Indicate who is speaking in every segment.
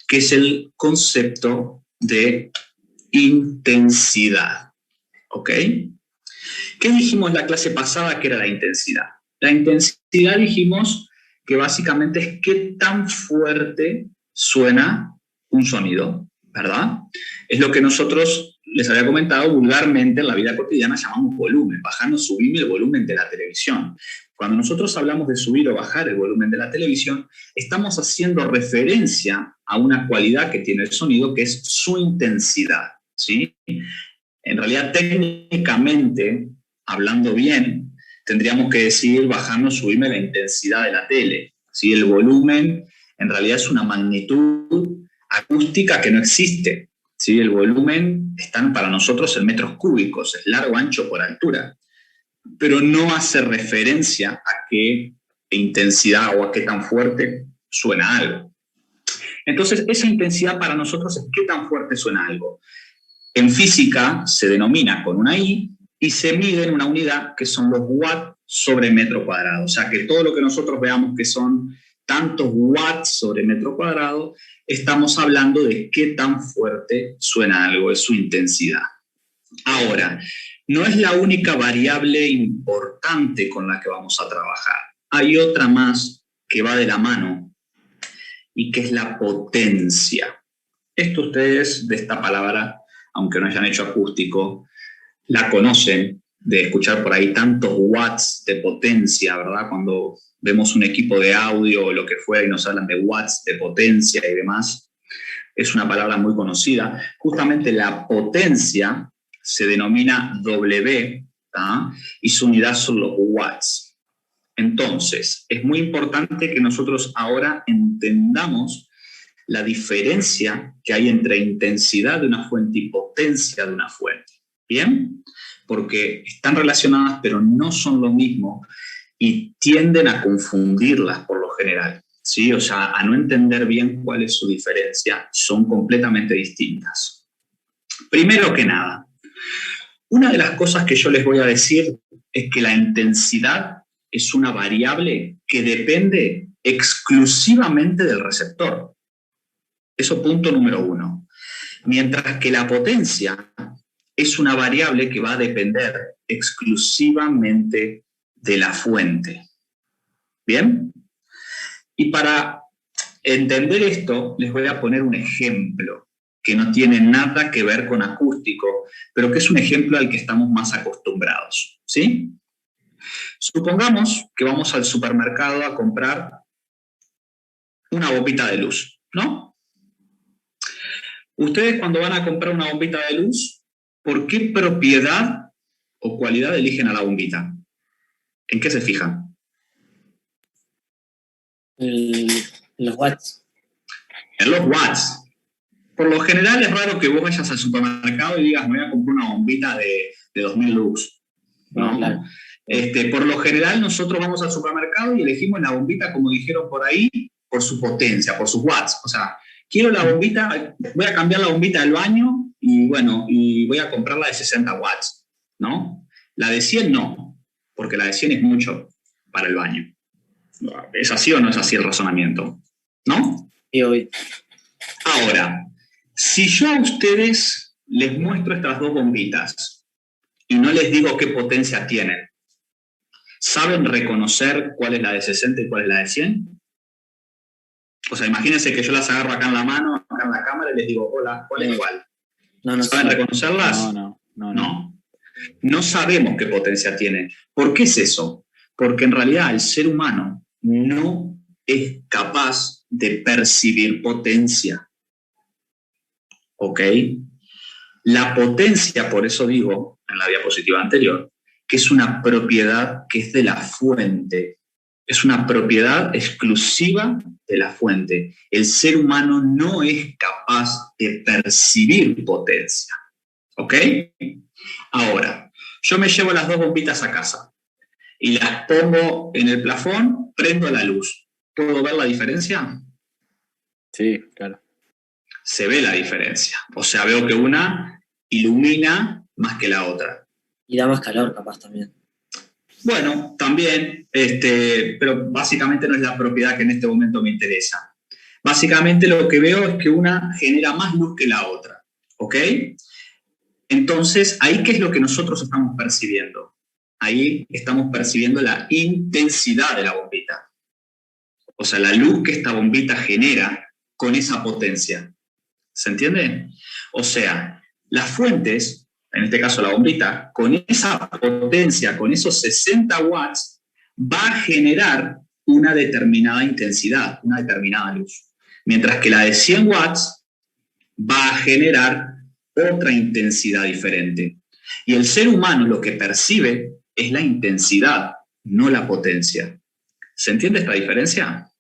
Speaker 1: que es el concepto de intensidad. ¿Ok? ¿Qué dijimos la clase pasada que era la intensidad? La intensidad dijimos que básicamente es qué tan fuerte suena un sonido, ¿verdad? Es lo que nosotros, les había comentado, vulgarmente en la vida cotidiana llamamos volumen, bajar o subir el volumen de la televisión. Cuando nosotros hablamos de subir o bajar el volumen de la televisión, estamos haciendo referencia a una cualidad que tiene el sonido, que es su intensidad, ¿sí? En realidad, técnicamente, hablando bien, tendríamos que decir bajando o subirme la intensidad de la tele, ¿sí? El volumen en realidad es una magnitud acústica que no existe, ¿sí? El volumen está para nosotros en metros cúbicos, es largo, ancho por altura, pero no hace referencia a qué intensidad o a qué tan fuerte suena algo. Entonces, esa intensidad para nosotros es qué tan fuerte suena algo. En física se denomina con una I y se mide en una unidad que son los watts sobre metro cuadrado. O sea que todo lo que nosotros veamos que son tantos watts sobre metro cuadrado, estamos hablando de qué tan fuerte suena algo, es su intensidad. Ahora, no es la única variable importante con la que vamos a trabajar. Hay otra más que va de la mano y que es la potencia. Esto ustedes de esta palabra, aunque no hayan hecho acústico, la conocen de escuchar por ahí tantos watts de potencia, ¿verdad? Cuando vemos un equipo de audio o lo que fuera y nos hablan de watts de potencia y demás, es una palabra muy conocida. Justamente la potencia se denomina W, ¿tá? Y su unidad son los watts. Entonces, es muy importante que nosotros ahora entendamos la diferencia que hay entre intensidad de una fuente y potencia de una fuente. ¿Bien? Porque están relacionadas, pero no son lo mismo y tienden a confundirlas por lo general, ¿sí? O sea, a no entender bien cuál es su diferencia, son completamente distintas. Primero que nada, una de las cosas que yo les voy a decir es que la intensidad es una variable que depende exclusivamente del receptor. Eso punto número uno. Mientras que la potencia es una variable que va a depender exclusivamente de la fuente. ¿Bien? Y para entender esto, les voy a poner un ejemplo que no tiene nada que ver con acústico, pero que es un ejemplo al que estamos más acostumbrados. ¿Sí? Supongamos que vamos al supermercado a comprar una bombita de luz, ¿no? Ustedes cuando van a comprar una bombita de luz, ¿por qué propiedad o cualidad eligen a la bombita? ¿En qué se fijan?
Speaker 2: Los watts.
Speaker 1: En los watts. Por lo general es raro que vos vayas al supermercado y digas, me voy a comprar una bombita de 2000 lux, ¿no?
Speaker 2: Claro.
Speaker 1: Por lo general nosotros vamos al supermercado y elegimos la bombita, como dijeron por ahí, por su potencia, por sus watts. O sea, quiero la bombita, voy a cambiar la bombita del baño y bueno, y voy a comprarla de 60 watts, ¿no? La de 100 no, porque la de 100 es mucho para el baño. ¿Es así o no es así el razonamiento? ¿No?
Speaker 2: Y hoy.
Speaker 1: Ahora, si yo a ustedes les muestro estas dos bombitas y no les digo qué potencia tienen, ¿saben reconocer cuál es la de 60 y cuál es la de 100? O sea, imagínense que yo las agarro acá en la mano, acá en la cámara y les digo, hola, ¿cuál es cuál?
Speaker 2: No
Speaker 1: ¿Saben reconocerlas? No. No sabemos qué potencia tienen. ¿Por qué es eso? Porque en realidad el ser humano no es capaz de percibir potencia. ¿Ok? La potencia, por eso digo en la diapositiva anterior, que es una propiedad que es de la fuente. Es una propiedad exclusiva de la fuente. El ser humano no es capaz de percibir potencia. ¿Ok? Ahora, yo me llevo las dos bombitas a casa y las pongo en el plafón, prendo la luz. ¿Puedo ver la diferencia?
Speaker 2: Sí, claro.
Speaker 1: Se ve la diferencia. O sea, veo que una ilumina más que la otra.
Speaker 2: Y da más calor, capaz, también.
Speaker 1: Bueno, también, pero básicamente no es la propiedad que en este momento me interesa. Básicamente lo que veo es que una genera más luz que la otra, ¿ok? Entonces, ¿ahí qué es lo que nosotros estamos percibiendo? Ahí estamos percibiendo la intensidad de la bombita. O sea, la luz que esta bombita genera con esa potencia. ¿Se entiende? O sea, las fuentes, en este caso la bombita, con esa potencia, con esos 60 watts, va a generar una determinada intensidad, una determinada luz. Mientras que la de 100 watts va a generar otra intensidad diferente. Y el ser humano lo que percibe es la intensidad, no la potencia. ¿Se entiende esta diferencia?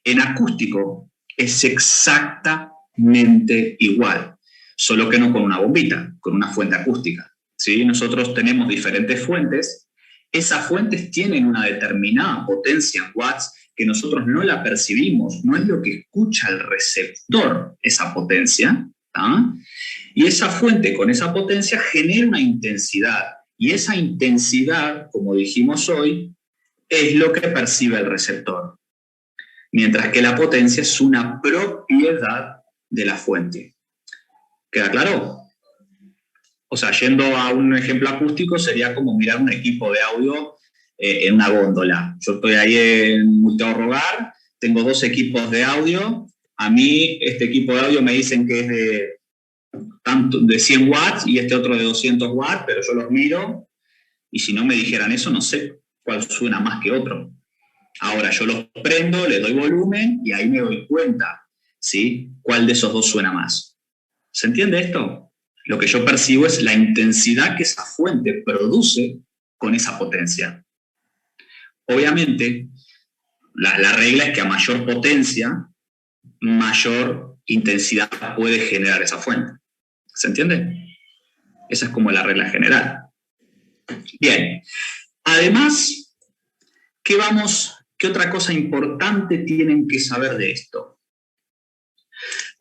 Speaker 1: En acústico es exactamente igual, solo que no con una bombita, con una fuente acústica. ¿Sí? Nosotros tenemos diferentes fuentes. Esas fuentes tienen una determinada potencia en watts que nosotros no la percibimos, no es lo que escucha el receptor, esa potencia. Y esa fuente con esa potencia genera una intensidad. Y esa intensidad, como dijimos hoy, es lo que percibe el receptor. Mientras que la potencia es una propiedad de la fuente. ¿Queda claro? O sea, yendo a un ejemplo acústico, sería como mirar un equipo de audio en una góndola. Yo estoy ahí en Multiahorrogar, tengo 2 equipos de audio. A mí este equipo de audio me dicen que es de 100 watts y este otro de 200 watts, pero yo los miro y si no me dijeran eso, no sé cuál suena más que otro. Ahora yo los prendo, les doy volumen y ahí me doy cuenta, ¿sí? ¿Cuál de esos dos suena más? ¿Se entiende esto? Lo que yo percibo es la intensidad que esa fuente produce con esa potencia. Obviamente, la regla es que a mayor potencia, mayor intensidad puede generar esa fuente. ¿Se entiende? Esa es como la regla general. Bien. Además, ¿qué otra cosa importante tienen que saber de esto?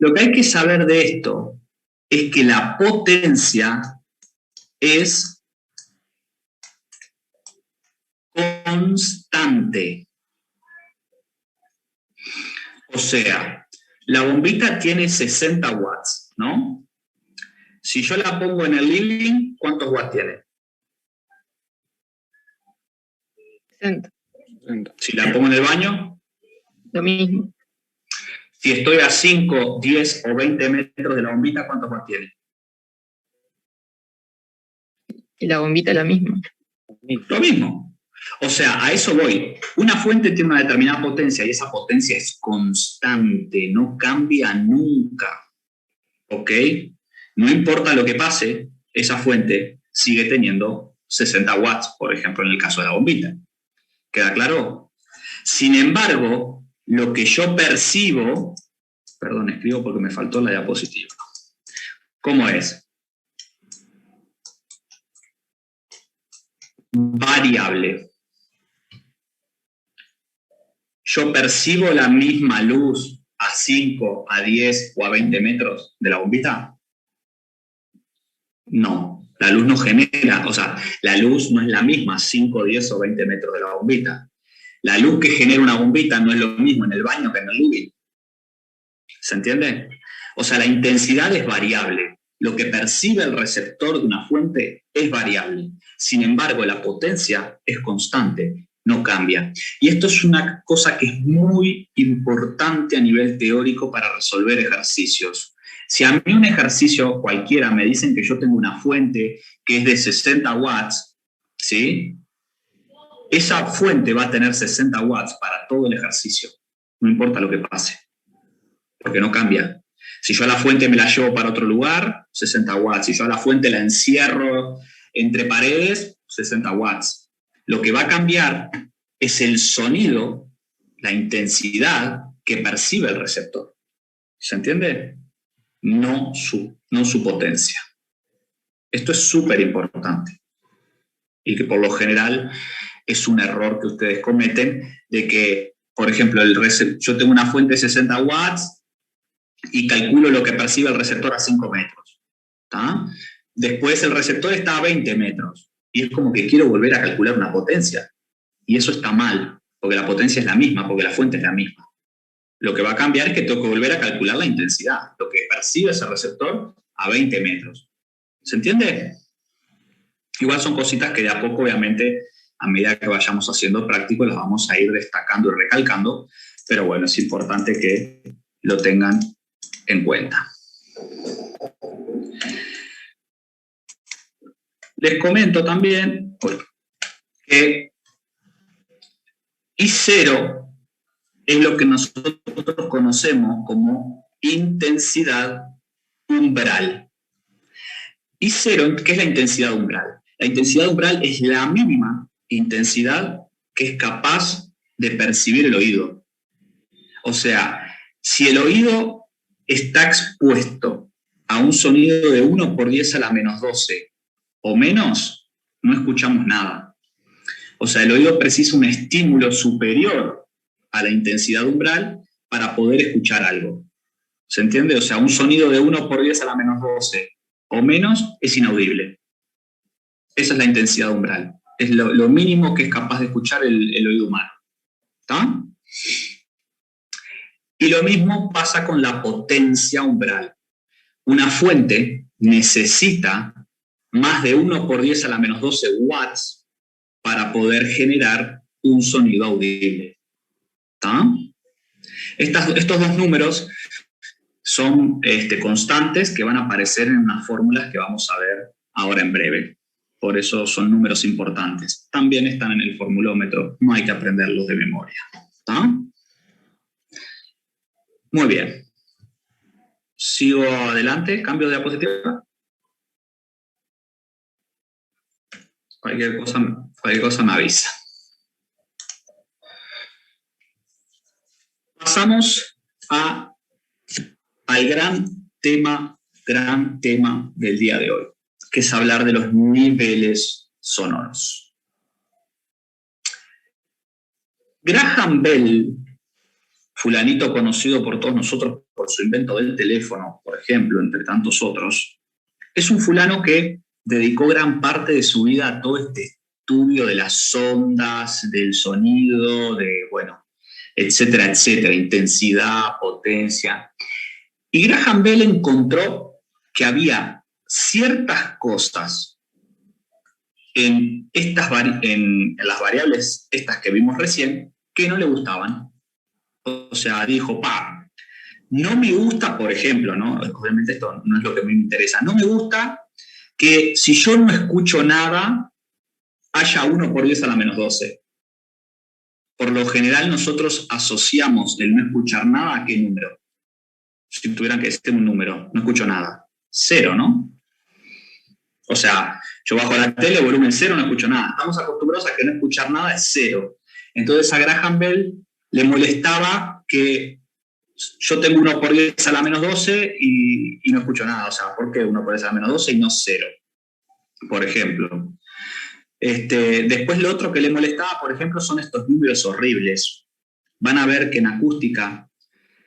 Speaker 1: Lo que hay que saber de esto es que la potencia es constante. O sea, la bombita tiene 60 watts, ¿no? Si yo la pongo en el living, ¿cuántos watts tiene?
Speaker 3: 60.
Speaker 1: Si la pongo en el baño,
Speaker 3: Lo mismo.
Speaker 1: si estoy a 5, 10 o 20 metros de la bombita, ¿cuántos watts tiene?
Speaker 3: Y la bombita es la misma.
Speaker 1: Lo mismo. O sea, a eso voy. Una fuente tiene una determinada potencia y esa potencia es constante, no cambia nunca. ¿Ok? No importa lo que pase, esa fuente sigue teniendo 60 watts, por ejemplo, en el caso de la bombita. ¿Queda claro? Sin embargo, lo que yo percibo, perdón, escribo porque me faltó la diapositiva. ¿Cómo es? Variable. ¿Yo percibo la misma luz a 5, a 10 o a 20 metros de la bombita? No, la luz no genera, o sea, la luz no es la misma a 5, 10 o 20 metros de la bombita. La luz que genera una bombita no es lo mismo en el baño que en el living. ¿Se entiende? O sea, la intensidad es variable. Lo que percibe el receptor de una fuente es variable. Sin embargo, la potencia es constante, no cambia. Y esto es una cosa que es muy importante a nivel teórico para resolver ejercicios. Si a mí un ejercicio cualquiera me dicen que yo tengo una fuente que es de 60 watts, ¿sí? Esa fuente va a tener 60 watts para todo el ejercicio. No importa lo que pase, porque no cambia. Si yo a la fuente me la llevo para otro lugar, 60 watts. Si yo a la fuente la encierro entre paredes, 60 watts. Lo que va a cambiar es el sonido, la intensidad que percibe el receptor. ¿Se entiende? No su potencia. Esto es súper importante. Y que por lo general es un error que ustedes cometen de que, por ejemplo, yo tengo una fuente de 60 watts y calculo lo que percibe el receptor a 5 metros. ¿Tá? Después el receptor está a 20 metros. Y es como que quiero volver a calcular una potencia. Y eso está mal, porque la potencia es la misma, porque la fuente es la misma. Lo que va a cambiar es que tengo que volver a calcular la intensidad, lo que percibe ese receptor a 20 metros. ¿Se entiende? Igual son cositas que de a poco, obviamente, a medida que vayamos haciendo práctico, las vamos a ir destacando y recalcando, pero bueno, es importante que lo tengan en cuenta. Les comento también que I0 es lo que nosotros conocemos como intensidad umbral. I0, ¿qué es la intensidad umbral? La intensidad umbral es la mínima intensidad que es capaz de percibir el oído. O sea, si el oído está expuesto a un sonido de 1 por 10 a la menos 12 o menos, no escuchamos nada. O sea, el oído precisa un estímulo superior a la intensidad umbral para poder escuchar algo. ¿Se entiende? O sea, un sonido de 1 por 10 a la menos 12 o menos es inaudible. Esa es la intensidad umbral. Es lo mínimo que es capaz de escuchar el oído humano. ¿Está? Y lo mismo pasa con la potencia umbral. Una fuente necesita más de 1 por 10 a la menos 12 watts para poder generar un sonido audible. ¿Está? Estos dos números son constantes que van a aparecer en unas fórmulas que vamos a ver ahora en breve. Por eso son números importantes. También están en el formulómetro, no hay que aprenderlos de memoria. ¿Está? Muy bien. Sigo adelante, cambio de diapositiva. Cualquier cosa me avisa. Pasamos al gran tema del día de hoy, que es hablar de los niveles sonoros. Graham Bell, fulanito conocido por todos nosotros por su invento del teléfono, por ejemplo, entre tantos otros, es un fulano que dedicó gran parte de su vida a todo este estudio de las ondas, del sonido, etcétera, etcétera, intensidad, potencia. Y Graham Bell encontró que había ciertas cosas en las variables estas que vimos recién que no le gustaban. O sea, dijo, no me gusta, por ejemplo, ¿no? Obviamente esto no es lo que a mí me interesa, no me gusta que si yo no escucho nada, haya 1 por 10 a la menos 12. Por lo general nosotros asociamos el no escuchar nada a qué número. Si tuvieran que decir un número, no escucho nada. 0, ¿no? O sea, yo bajo la tele, volumen 0, no escucho nada. Estamos acostumbrados a que no escuchar nada es 0. Entonces a Graham Bell le molestaba que yo tengo 1 por 10 a la menos 12 y no escucho nada. O sea, ¿por qué 1 por 10 a la menos 12 y no 0? Por ejemplo. Después lo otro que le molestaba, por ejemplo, son estos números horribles. Van a ver que en acústica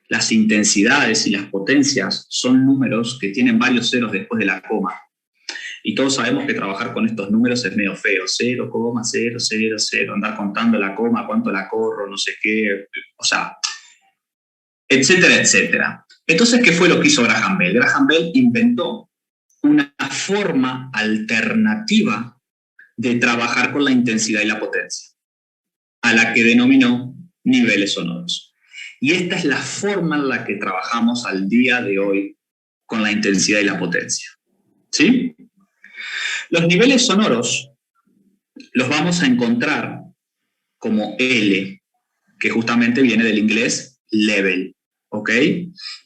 Speaker 1: las intensidades y las potencias son números que tienen varios ceros después de la coma. Y todos sabemos que trabajar con estos números es medio feo. 0,000, andar contando la coma, cuánto la corro, no sé qué, o sea, etcétera, etcétera. Entonces, ¿qué fue lo que hizo Graham Bell? Graham Bell inventó una forma alternativa de trabajar con la intensidad y la potencia, a la que denominó niveles sonoros. Y esta es la forma en la que trabajamos al día de hoy con la intensidad y la potencia. ¿Sí? Los niveles sonoros los vamos a encontrar como L, que justamente viene del inglés level, ¿ok?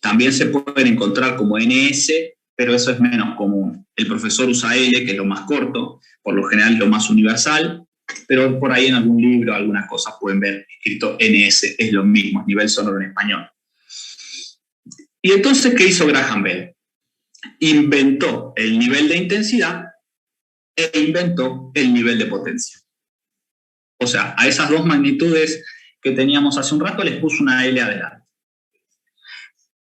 Speaker 1: También se pueden encontrar como NS, pero eso es menos común. El profesor usa L, que es lo más corto, por lo general es lo más universal, pero por ahí en algún libro, algunas cosas pueden ver escrito NS, es lo mismo, es nivel sonoro en español. Y entonces, ¿qué hizo Graham Bell? Inventó el nivel de intensidad e inventó el nivel de potencia. O sea, a esas dos magnitudes que teníamos hace un rato les puso una L adelante.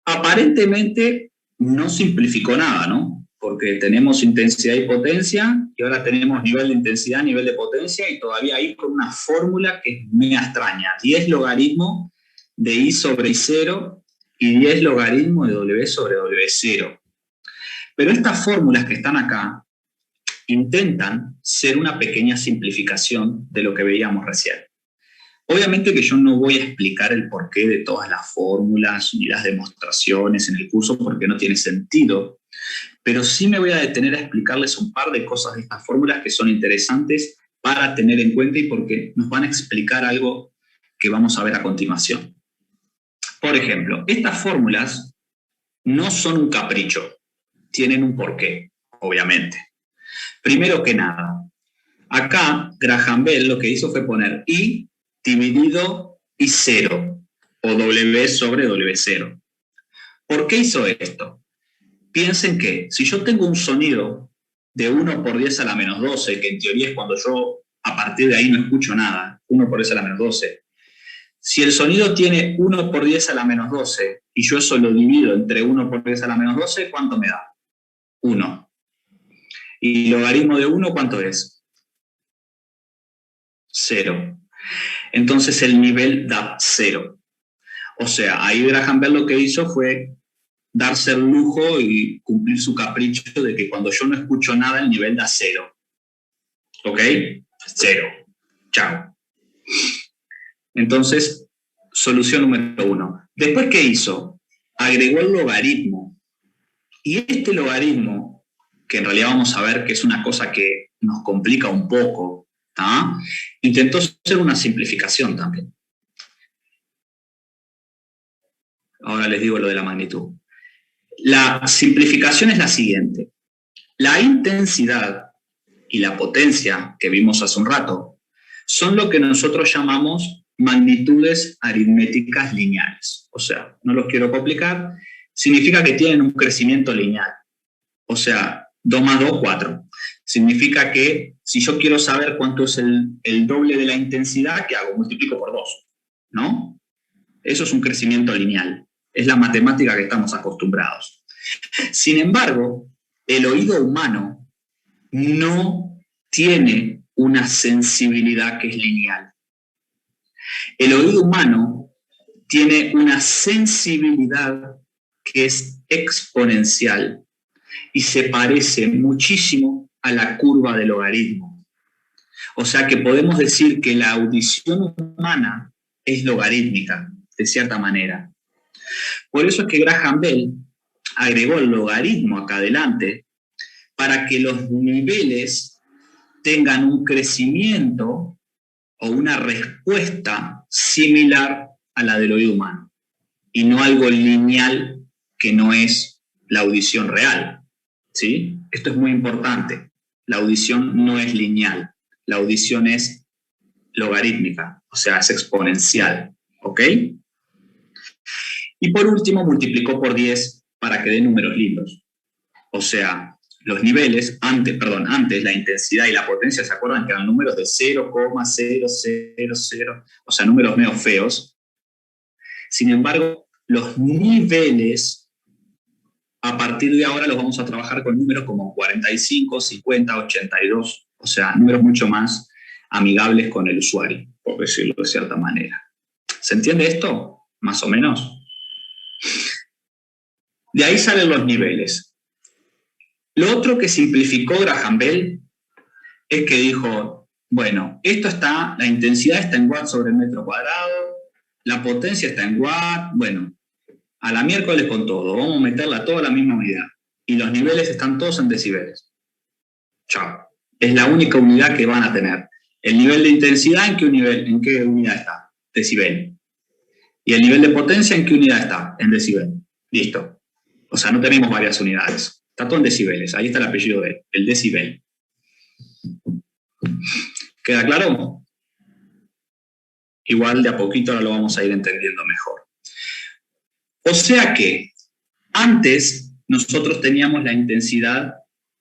Speaker 1: Aparentemente no simplificó nada, ¿no? Porque tenemos intensidad y potencia, y ahora tenemos nivel de intensidad, nivel de potencia, y todavía ahí con una fórmula que es muy extraña. 10 logaritmo de I sobre I0 y 10 logaritmo de W sobre W0. Pero estas fórmulas que están acá intentan ser una pequeña simplificación de lo que veíamos recién. Obviamente que yo no voy a explicar el porqué de todas las fórmulas ni las demostraciones en el curso porque no tiene sentido, pero sí me voy a detener a explicarles un par de cosas de estas fórmulas que son interesantes para tener en cuenta y porque nos van a explicar algo que vamos a ver a continuación. Por ejemplo, estas fórmulas no son un capricho, tienen un porqué, obviamente. Primero que nada, acá Graham Bell lo que hizo fue poner I dividido I0 o W sobre W0. ¿Por qué hizo esto? Piensen que si yo tengo un sonido de 1 por 10 a la menos 12, que en teoría es cuando yo a partir de ahí no escucho nada, 1 por 10 a la menos 12, si el sonido tiene 1 por 10 a la menos 12 y yo eso lo divido entre 1 por 10 a la menos 12, ¿cuánto me da? 1. ¿Y logaritmo de 1 cuánto es? 0. Entonces el nivel da 0. O sea, ahí Graham Bell lo que hizo fue darse el lujo y cumplir su capricho de que cuando yo no escucho nada el nivel da 0. ¿Ok? 0. Chao. Entonces, solución número 1. Después, ¿qué hizo? Agregó el logaritmo. Y este logaritmo, que en realidad vamos a ver que es una cosa que nos complica un poco, ¿ah? Intentó hacer una simplificación también. Ahora les digo lo de la magnitud. La simplificación es la siguiente. La intensidad y la potencia que vimos hace un rato son lo que nosotros llamamos magnitudes aritméticas lineales. O sea, no los quiero complicar, significa que tienen un crecimiento lineal. O sea, 2 más 2, 4. Significa que si yo quiero saber cuánto es el doble de la intensidad, ¿qué hago? Multiplico por 2, ¿no? Eso es un crecimiento lineal. Es la matemática que estamos acostumbrados. Sin embargo, el oído humano no tiene una sensibilidad que es lineal. El oído humano tiene una sensibilidad que es exponencial y se parece muchísimo a la curva del logaritmo. O sea que podemos decir que la audición humana es logarítmica, de cierta manera. Por eso es que Graham Bell agregó el logaritmo acá adelante para que los niveles tengan un crecimiento o una respuesta similar a la del oído humano y no algo lineal que no es la audición real, ¿sí? Esto es muy importante. La audición no es lineal, la audición es logarítmica, o sea, es exponencial, ¿ok? Y por último, multiplicó por 10 para que dé números lindos. O sea, los niveles, antes la intensidad y la potencia, ¿se acuerdan que eran números de 0,000? O sea, números medio feos. Sin embargo, los niveles, a partir de ahora los vamos a trabajar con números como 45, 50, 82. O sea, números mucho más amigables con el usuario, por decirlo de cierta manera. ¿Se entiende esto? Más o menos. De ahí salen los niveles. Lo otro que simplificó Graham Bell es que dijo, bueno, esto está, la intensidad está en watts sobre el metro cuadrado, la potencia está en watts, bueno, a la miércoles con todo, vamos a meterla toda a la misma unidad. Y los niveles están todos en decibeles. Chao. Es la única unidad que van a tener. El nivel de intensidad, ¿en qué unidad está? Decibel. Y el nivel de potencia, ¿en qué unidad está? En decibel. Listo. O sea, no tenemos varias unidades. Está todo en decibeles. Ahí está el apellido de él, el decibel. ¿Queda claro? Igual de a poquito ahora lo vamos a ir entendiendo mejor. O sea que antes nosotros teníamos la intensidad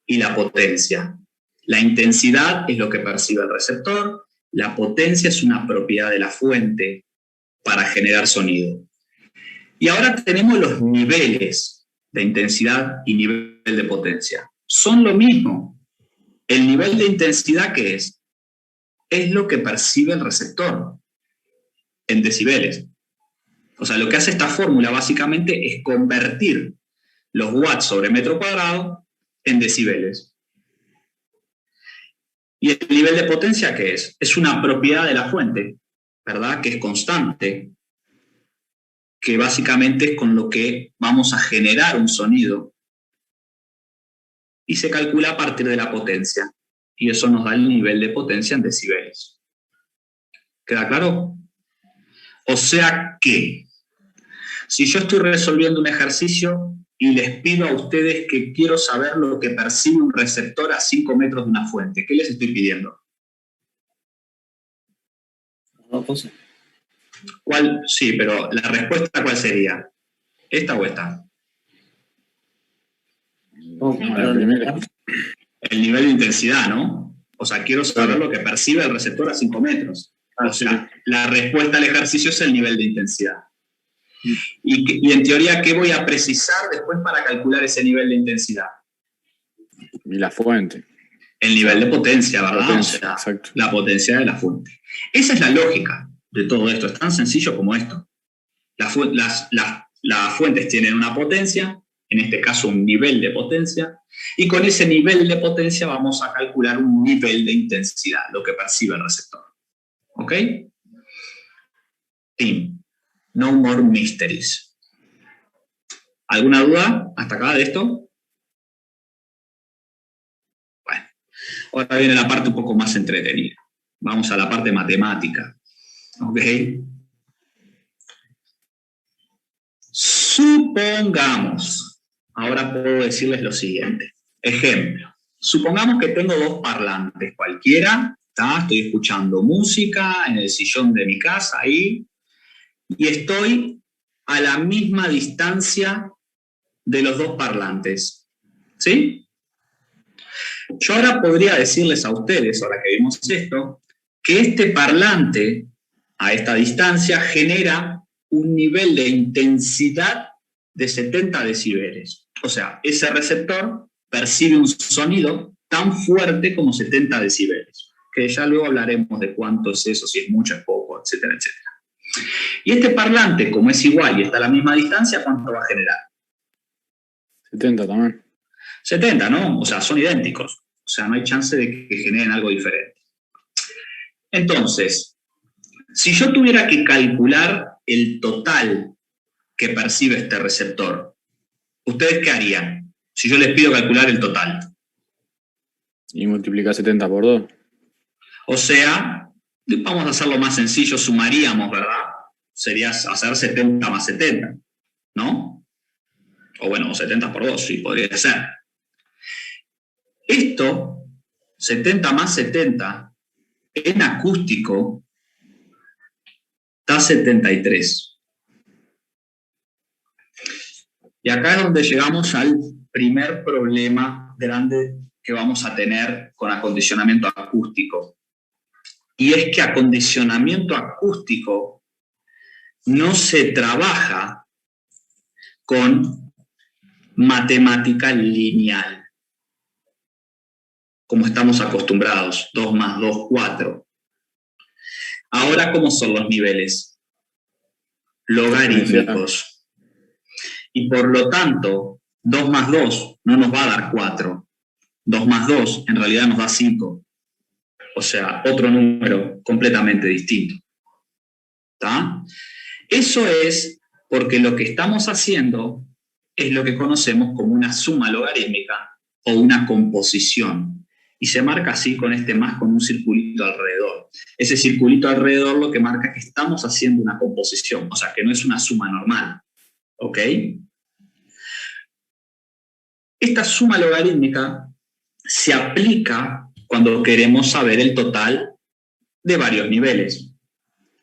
Speaker 1: y la potencia. La intensidad es lo que percibe el receptor, la potencia es una propiedad de la fuente para generar sonido. Y ahora tenemos los niveles de intensidad y nivel de potencia. Son lo mismo. El nivel de intensidad, ¿qué es? Es lo que percibe el receptor en decibeles. O sea, lo que hace esta fórmula básicamente es convertir los watts sobre metro cuadrado en decibeles. ¿Y el nivel de potencia qué es? Es una propiedad de la fuente, ¿verdad? Que es constante, que básicamente es con lo que vamos a generar un sonido y se calcula a partir de la potencia. Y eso nos da el nivel de potencia en decibeles. ¿Queda claro? O sea que, si yo estoy resolviendo un ejercicio y les pido a ustedes que quiero saber lo que percibe un receptor a 5 metros de una fuente, ¿qué les estoy pidiendo?
Speaker 2: Dos cosas.
Speaker 1: ¿Cuál? Sí, pero la respuesta ¿cuál sería? ¿Esta o esta?
Speaker 2: La primera.
Speaker 1: El nivel de intensidad, ¿no? O sea, quiero saber lo que percibe el receptor a 5 metros. O sea, la respuesta al ejercicio es el nivel de intensidad. Y en teoría, ¿qué voy a precisar después para calcular ese nivel de intensidad?
Speaker 4: Y la fuente.
Speaker 1: El nivel de potencia, ¿verdad?
Speaker 4: Potencia,
Speaker 1: o sea,
Speaker 4: exacto.
Speaker 1: la potencia de la fuente. Esa es la lógica de todo esto. Es tan sencillo como esto. Las fuentes tienen una potencia, en este caso un nivel de potencia, y con ese nivel de potencia vamos a calcular un nivel de intensidad, lo que percibe el receptor. ¿Ok? Team. No more mysteries. ¿Alguna duda hasta acá de esto? Bueno, ahora viene la parte un poco más entretenida. Vamos a la parte matemática. ¿Ok? Supongamos, ahora puedo decirles lo siguiente. Ejemplo, supongamos que tengo dos parlantes cualquiera, ¿tá? Estoy escuchando música en el sillón de mi casa ahí, y estoy a la misma distancia de los dos parlantes. ¿Sí? Yo ahora podría decirles a ustedes, ahora que vimos esto, que este parlante a esta distancia genera un nivel de intensidad de 70 decibeles. O sea, ese receptor percibe un sonido tan fuerte como 70 decibeles, que ya luego hablaremos de cuánto es eso, si es mucho, es poco, etcétera, etcétera. Y este parlante, como es igual y está a la misma distancia, ¿cuánto va a generar?
Speaker 4: 70 también.
Speaker 1: 70, ¿no? O sea, son idénticos. O sea, no hay chance de que generen algo diferente. Entonces, si yo tuviera que calcular el total que percibe este receptor, ¿ustedes qué harían? Si yo les pido calcular el total.
Speaker 4: Y multiplicar 70 por 2.
Speaker 1: O sea, vamos a hacerlo más sencillo, sumaríamos, ¿verdad? Sería hacer 70 más 70, ¿no? O bueno, 70 por 2, sí, podría ser. Esto, 70 más 70, en acústico, da 73. Y acá es donde llegamos al primer problema grande que vamos a tener con acondicionamiento acústico. Y es que acondicionamiento acústico no se trabaja con matemática lineal, como estamos acostumbrados, 2 más 2, 4. Ahora, ¿cómo son los niveles? Logarítmicos. Y por lo tanto, 2 más 2 no nos va a dar 4. 2 más 2 en realidad nos da 5. O sea, otro número completamente distinto. ¿Está? Eso es porque lo que estamos haciendo es lo que conocemos como una suma logarítmica o una composición. Y se marca así con este más con un circulito alrededor. Ese circulito alrededor lo que marca es que estamos haciendo una composición, o sea, que no es una suma normal. ¿Ok? Esta suma logarítmica se aplica cuando queremos saber el total de varios niveles.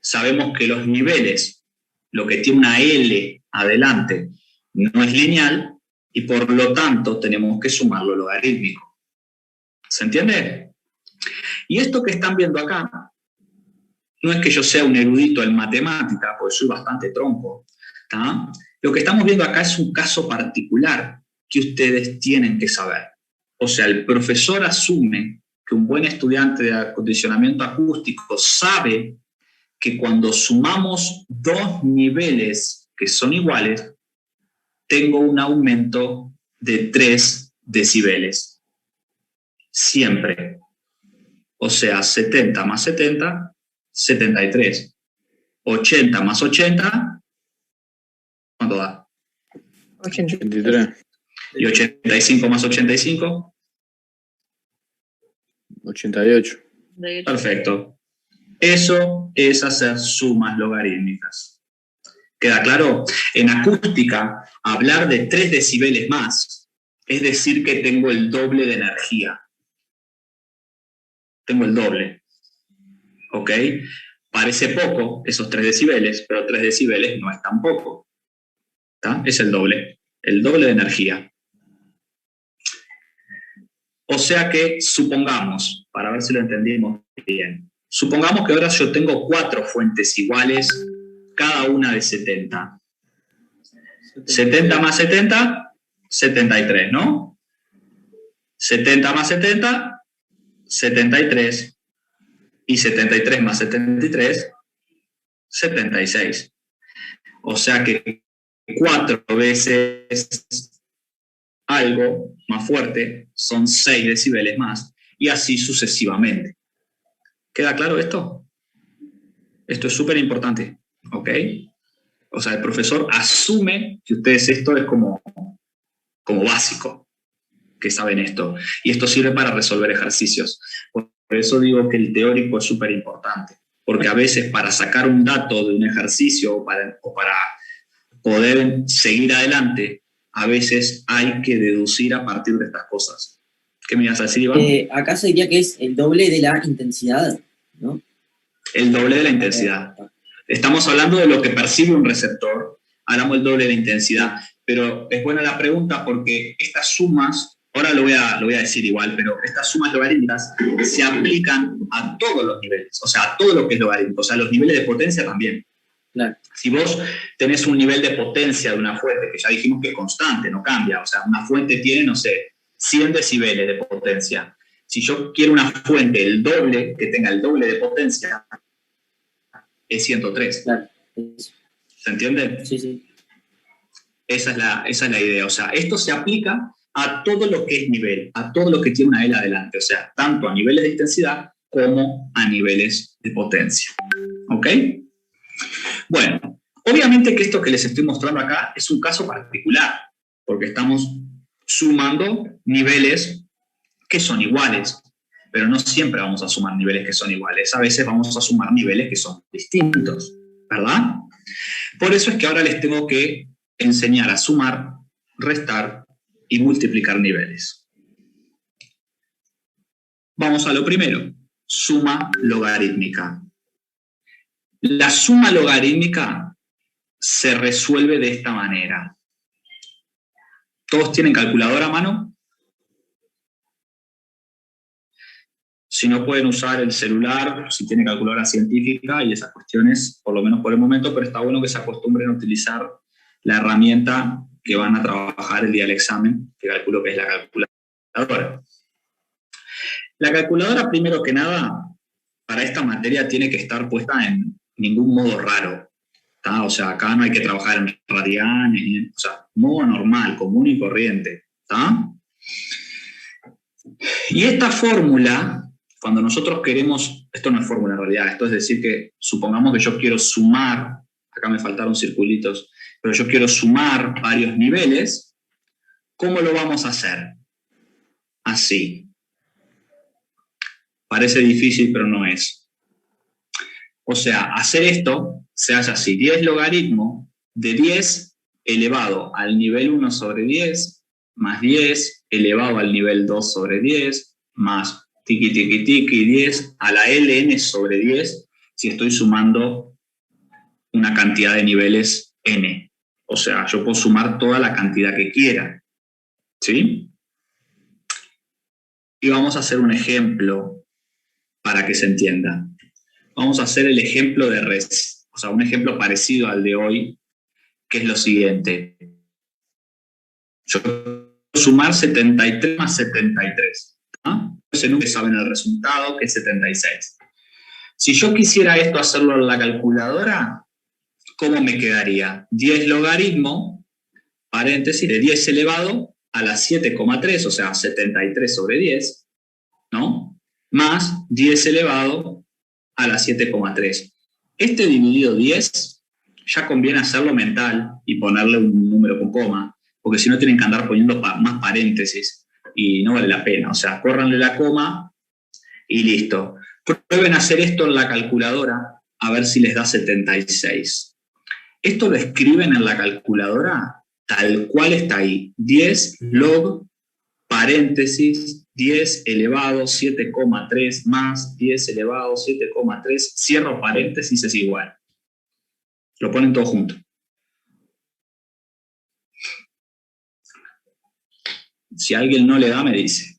Speaker 1: Sabemos que los niveles, lo que tiene una L adelante, no es lineal y por lo tanto tenemos que sumarlo logarítmico. ¿Se entiende? Y esto que están viendo acá, no es que yo sea un erudito en matemática, porque soy bastante tronco, ¿tá? Lo que estamos viendo acá es un caso particular que ustedes tienen que saber. O sea, el profesor asume que un buen estudiante de acondicionamiento acústico sabe que cuando sumamos dos niveles que son iguales, tengo un aumento de 3 decibeles. Siempre. O sea, 70 más 70, 73. 80 más 80, ¿cuánto da?
Speaker 4: 83.
Speaker 1: Y 85 más 85,
Speaker 4: 88.
Speaker 1: perfecto. Eso es hacer sumas logarítmicas. ¿Queda claro? En acústica, hablar de 3 decibeles más es decir que tengo el doble de energía. Tengo el doble. ¿Ok? Parece poco esos 3 decibeles, pero 3 decibeles no es tan poco. ¿Está? Es el doble de energía. O sea que supongamos, para ver si lo entendimos bien, supongamos que ahora yo tengo 4 fuentes iguales, cada una de 70. 70 más 70, 73, ¿no? 70 más 70, 73. Y 73 más 73, 76. O sea que 4 veces algo más fuerte son 6 decibeles más, y así sucesivamente. ¿Queda claro esto? Esto es súper importante, ¿ok? O sea, el profesor asume que ustedes esto es como básico, que saben esto. Y esto sirve para resolver ejercicios. Por eso digo que el teórico es súper importante, porque a veces para sacar un dato de un ejercicio o para poder seguir adelante, a veces hay que deducir a partir de estas cosas. ¿Qué me ibas a decir, Iván?
Speaker 2: Acá se diría que es el doble de la intensidad, ¿no?
Speaker 1: El doble de la intensidad. Estamos hablando de lo que percibe un receptor, hablamos del doble de la intensidad. Pero es buena la pregunta porque estas sumas, ahora lo voy a decir igual, pero estas sumas logarítmicas se aplican a todos los niveles, o sea, a todo lo que es logarítmico, o sea, los niveles de potencia también.
Speaker 2: Claro.
Speaker 1: Si vos tenés un nivel de potencia de una fuente, que ya dijimos que es constante, no cambia, o sea, una fuente tiene, no sé, 100 decibeles de potencia. Si yo quiero una fuente el doble, que tenga el doble de potencia, es 103.
Speaker 2: Claro.
Speaker 1: ¿Se entiende?
Speaker 2: Sí, sí.
Speaker 1: Esa es la idea. O sea, esto se aplica a todo lo que es nivel, a todo lo que tiene una L adelante. O sea, tanto a niveles de intensidad como a niveles de potencia. ¿Ok? Bueno, obviamente que esto que les estoy mostrando acá es un caso particular, porque estamos sumando niveles que son iguales, pero no siempre vamos a sumar niveles que son iguales. A veces vamos a sumar niveles que son distintos, ¿verdad? Por eso es que ahora les tengo que enseñar a sumar, restar y multiplicar niveles. Vamos a lo primero, suma logarítmica. La suma logarítmica se resuelve de esta manera. ¿Todos tienen calculadora a mano? Si no, pueden usar el celular, si tienen calculadora científica y esas cuestiones, por lo menos por el momento, pero está bueno que se acostumbren a utilizar la herramienta que van a trabajar el día del examen, que calculo que es la calculadora. La calculadora, primero que nada, para esta materia tiene que estar puesta en ningún modo raro, ¿tá? O sea, acá no hay que trabajar en radianes, o sea, modo normal, común y corriente, ¿tá? Y esta fórmula, cuando nosotros queremos, esto no es fórmula en realidad, esto es decir que supongamos que yo quiero sumar, acá me faltaron circulitos, pero yo quiero sumar varios niveles, ¿cómo lo vamos a hacer? Así. Parece difícil, pero no es. O sea, hacer esto se hace así, 10 logaritmo de 10 elevado al nivel 1 sobre 10, más 10 elevado al nivel 2 sobre 10, más tiqui tiqui tiqui 10 a la ln sobre 10, si estoy sumando una cantidad de niveles n. O sea, yo puedo sumar toda la cantidad que quiera. ¿Sí? Y vamos a hacer un ejemplo para que se entienda. Vamos a hacer el ejemplo de o sea, un ejemplo parecido al de hoy, que es lo siguiente. Yo puedo sumar 73 más 73. ¿Ah? Ustedes saben el resultado, que es 76. Si yo quisiera esto hacerlo en la calculadora, ¿cómo me quedaría? 10 logaritmo, paréntesis, de 10 elevado a la 7,3, o sea, 73 sobre 10, ¿no? Más 10 elevado a la 7,3. Este dividido 10, ya conviene hacerlo mental y ponerle un número con coma, porque si no tienen que andar poniendo más paréntesis y no vale la pena. O sea, córranle la coma y listo. Prueben hacer esto en la calculadora a ver si les da 76. Esto lo escriben en la calculadora tal cual está ahí. 10 log, paréntesis, 10 elevado 7,3 más 10 elevado 7,3, cierro paréntesis, es igual. Lo ponen todo junto. Si a alguien no le da, me dice.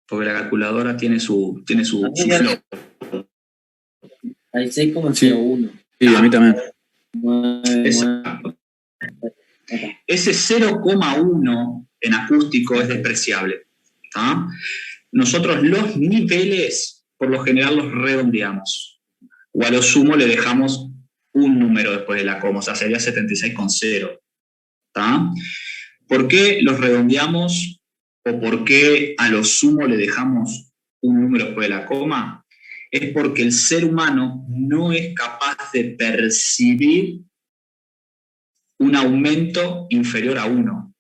Speaker 1: Porque la calculadora tiene su flow.
Speaker 2: Hay 6,01.
Speaker 4: Sí, a mí también.
Speaker 1: Exacto. Ese 0,1 en acústico es despreciable. ¿Tá? Nosotros los niveles, por lo general, los redondeamos. O a lo sumo le dejamos un número después de la coma, o sea, sería 76,0. ¿Tá? ¿Por qué los redondeamos o por qué a lo sumo le dejamos un número después de la coma? Es porque el ser humano no es capaz de percibir un aumento inferior a 1.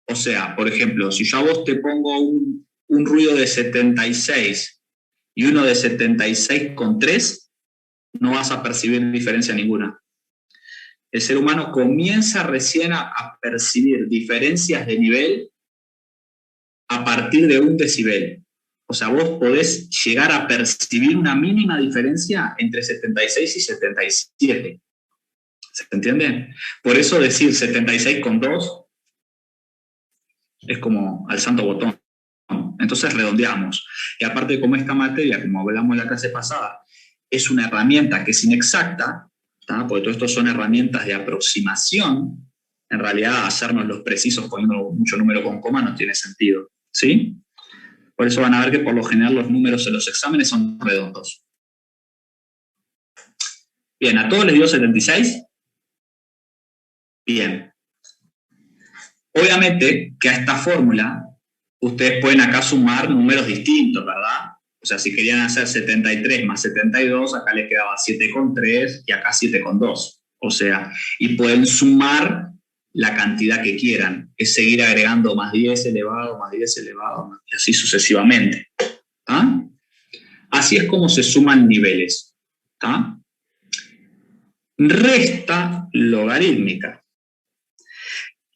Speaker 1: O sea, por ejemplo, si yo a vos te pongo un ruido de 76 y uno de 76,3, no vas a percibir diferencia ninguna. El ser humano comienza recién a percibir diferencias de nivel a partir de 1 decibel. O sea, vos podés llegar a percibir una mínima diferencia entre 76 y 77. ¿Se entiende? Por eso decir 76,2 es como al santo botón. Entonces redondeamos. Y aparte, como esta materia, como hablamos en la clase pasada, es una herramienta que es inexacta, ¿tá? Porque todo esto son herramientas de aproximación, en realidad hacernos los precisos poniendo mucho número con coma no tiene sentido. ¿Sí? Por eso van a ver que por lo general los números en los exámenes son redondos. Bien, ¿a todos les dio 76? Bien. Obviamente que a esta fórmula ustedes pueden acá sumar números distintos, ¿verdad? O sea, si querían hacer 73 más 72, acá les quedaba 7,3 y acá 7,2. O sea, y pueden sumar la cantidad que quieran. Es seguir agregando más 10 elevado, más 10 elevado, y así sucesivamente. ¿Tá? Así es como se suman niveles. ¿Tá? Resta logarítmica.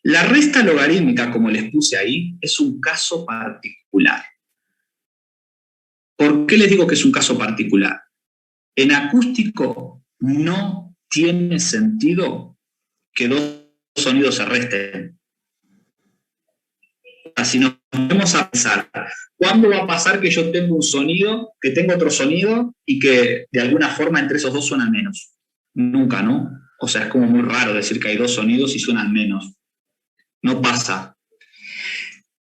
Speaker 1: La resta logarítmica, como les puse ahí, es un caso particular. ¿Por qué les digo que es un caso particular? En acústico no tiene sentido que dos sonidos se resten. Si nos vamos a pensar, ¿cuándo va a pasar que yo tengo un sonido, que tengo otro sonido y que de alguna forma entre esos dos suenan menos? Nunca, ¿no? O sea, es como muy raro decir que hay dos sonidos y suenan menos. No pasa.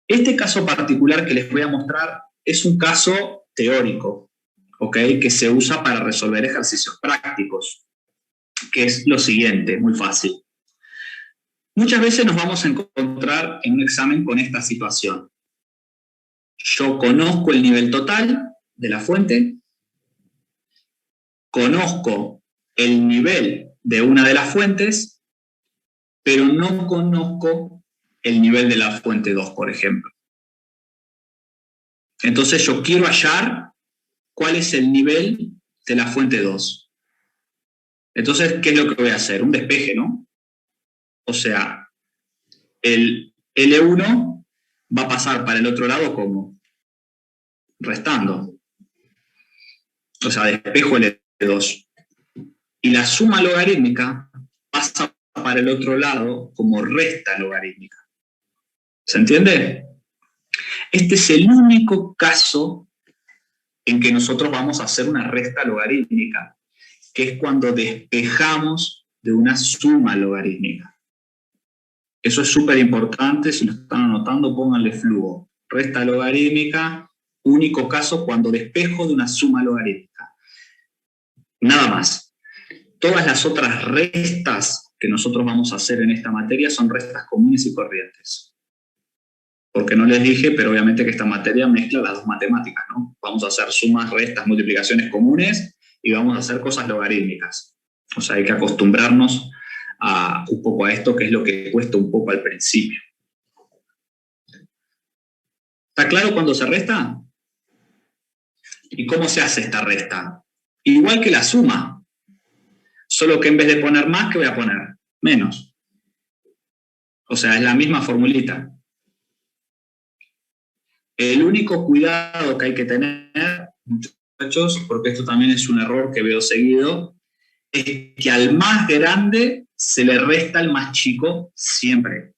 Speaker 1: Este caso particular que les voy a mostrar es un caso teórico, ¿ok? Que se usa para resolver ejercicios prácticos, que es lo siguiente, muy fácil. Muchas veces nos vamos a encontrar en un examen con esta situación. Yo conozco el nivel total de la fuente, conozco el nivel de una de las fuentes, pero no conozco el nivel de la fuente 2, por ejemplo. Entonces yo quiero hallar cuál es el nivel de la fuente 2. Entonces, ¿qué es lo que voy a hacer? Un despeje, ¿no? O sea, el L1 va a pasar para el otro lado como restando. O sea, despejo el L2. Y la suma logarítmica pasa para el otro lado como resta logarítmica. ¿Se entiende? Este es el único caso en que nosotros vamos a hacer una resta logarítmica, que es cuando despejamos de una suma logarítmica. Eso es súper importante, si lo están anotando, pónganle flujo. Resta logarítmica, único caso cuando despejo de una suma logarítmica. Nada más. Todas las otras restas que nosotros vamos a hacer en esta materia son restas comunes y corrientes. Porque no les dije, pero obviamente que esta materia mezcla las dos matemáticas, ¿no? Vamos a hacer sumas, restas, multiplicaciones comunes y vamos a hacer cosas logarítmicas. O sea, hay que acostumbrarnos un poco a esto, que es lo que cuesta un poco al principio. ¿Está claro cuándo se resta? ¿Y cómo se hace esta resta? Igual que la suma, solo que en vez de poner más, ¿qué voy a poner? Menos. O sea, es la misma formulita. El único cuidado que hay que tener, muchachos, porque esto también es un error que veo seguido, es que al más grande se le resta al más chico siempre.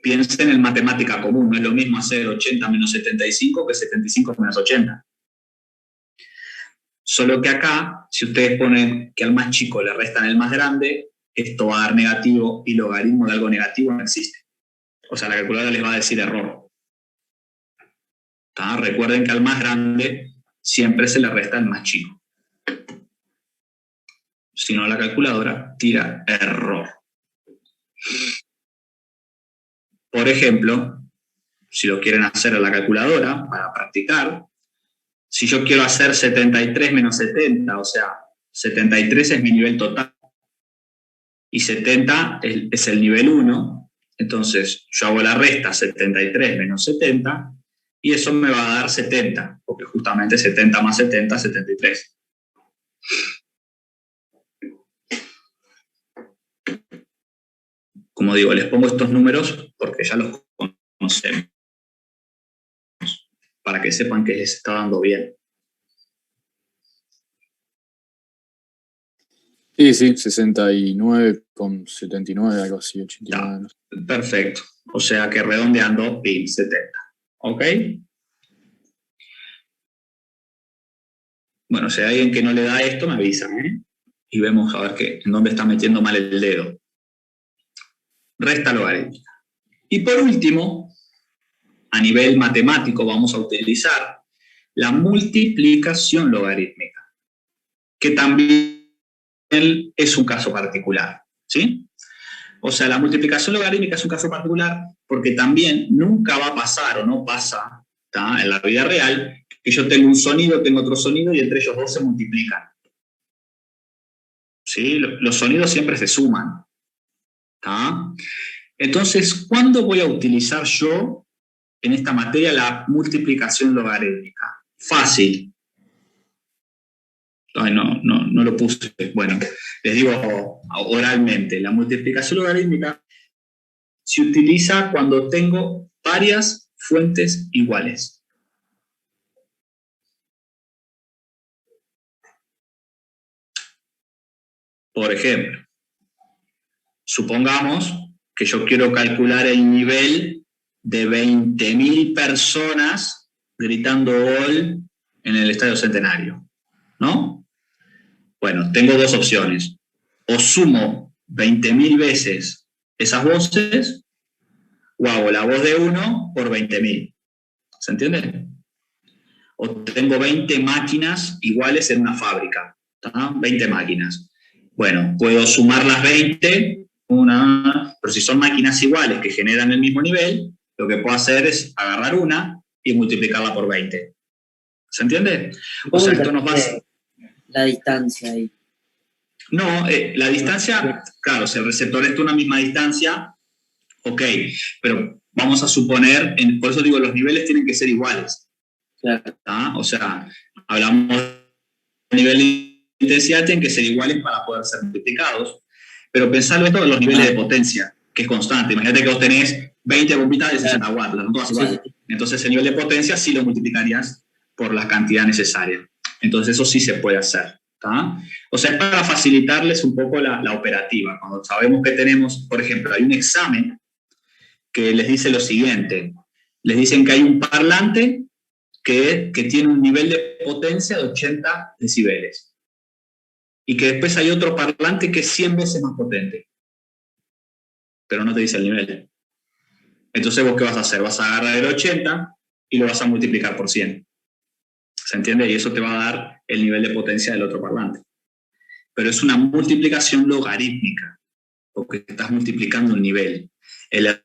Speaker 1: Piensen en matemática común, no es lo mismo hacer 80 menos 75 que 75 menos 80. Solo que acá, si ustedes ponen que al más chico le restan el más grande, esto va a dar negativo y logaritmo de algo negativo no existe. O sea, la calculadora les va a decir error. ¿Tá? Recuerden que al más grande siempre se le resta el más chico. Si no, la calculadora tira error. Por ejemplo, si lo quieren hacer a la calculadora para practicar, si yo quiero hacer 73 menos 70, o sea, 73 es mi nivel total y 70 es el nivel 1, entonces yo hago la resta 73 menos 70 y eso me va a dar 70, porque justamente 70 más 70 es 73. Como digo, les pongo estos números porque ya los conocemos, para que sepan que les está dando bien.
Speaker 4: Sí, 69,79, algo así, 89.
Speaker 1: Perfecto. O sea que redondeando, pin, 70. ¿Ok? Bueno, si hay alguien que no le da esto, me avisan, ¿eh? Y vemos a ver en dónde está metiendo mal el dedo. Resta logarítmica. Y por último, a nivel matemático vamos a utilizar la multiplicación logarítmica, que también es un caso particular, ¿sí? O sea, la multiplicación logarítmica es un caso particular porque también nunca va a pasar o no pasa, ¿tá? En la vida real, que yo tengo un sonido, tengo otro sonido y entre ellos dos se multiplican. ¿Sí? Los sonidos siempre se suman. ¿Tá? Entonces, ¿cuándo voy a utilizar yo en esta materia la multiplicación logarítmica? Fácil. Ay, no lo puse. Bueno, les digo oralmente. La multiplicación logarítmica se utiliza cuando tengo varias fuentes iguales. Por ejemplo, supongamos que yo quiero calcular el nivel de 20.000 personas gritando gol en el Estadio Centenario, ¿no? Bueno, tengo dos opciones. O sumo 20.000 veces esas voces, o hago la voz de uno por 20.000. ¿Se entiende? O tengo 20 máquinas iguales en una fábrica, ¿tá? 20 máquinas. Bueno, puedo sumar las 20, pero si son máquinas iguales que generan el mismo nivel, lo que puedo hacer es agarrar una y multiplicarla por 20. ¿Se entiende? O sea, esto nos va a...
Speaker 2: La distancia ahí.
Speaker 1: No, la distancia, claro, si el receptor está a una misma distancia, ok, pero vamos a suponer, por eso digo, los niveles tienen que ser iguales.
Speaker 2: Claro.
Speaker 1: ¿Tá? O sea, hablamos de nivel de intensidad, tienen que ser iguales para poder ser multiplicados, pero pensarlo esto en los niveles de potencia, que es constante. Imagínate que vos tenés 20 bombitas de 60 watts, las todas iguales. Sí. Entonces el nivel de potencia sí lo multiplicarías por la cantidad necesaria. Entonces eso sí se puede hacer. ¿Tá? O sea, es para facilitarles un poco la operativa. Cuando sabemos que tenemos, por ejemplo, hay un examen que les dice lo siguiente. Les dicen que hay un parlante que tiene un nivel de potencia de 80 decibeles. Y que después hay otro parlante que es 100 veces más potente. Pero no te dice el nivel. Entonces, ¿vos qué vas a hacer? Vas a agarrar el 80 y lo vas a multiplicar por 100. ¿Se entiende? Y eso te va a dar el nivel de potencia del otro parlante. Pero es una multiplicación logarítmica, porque estás multiplicando un nivel. El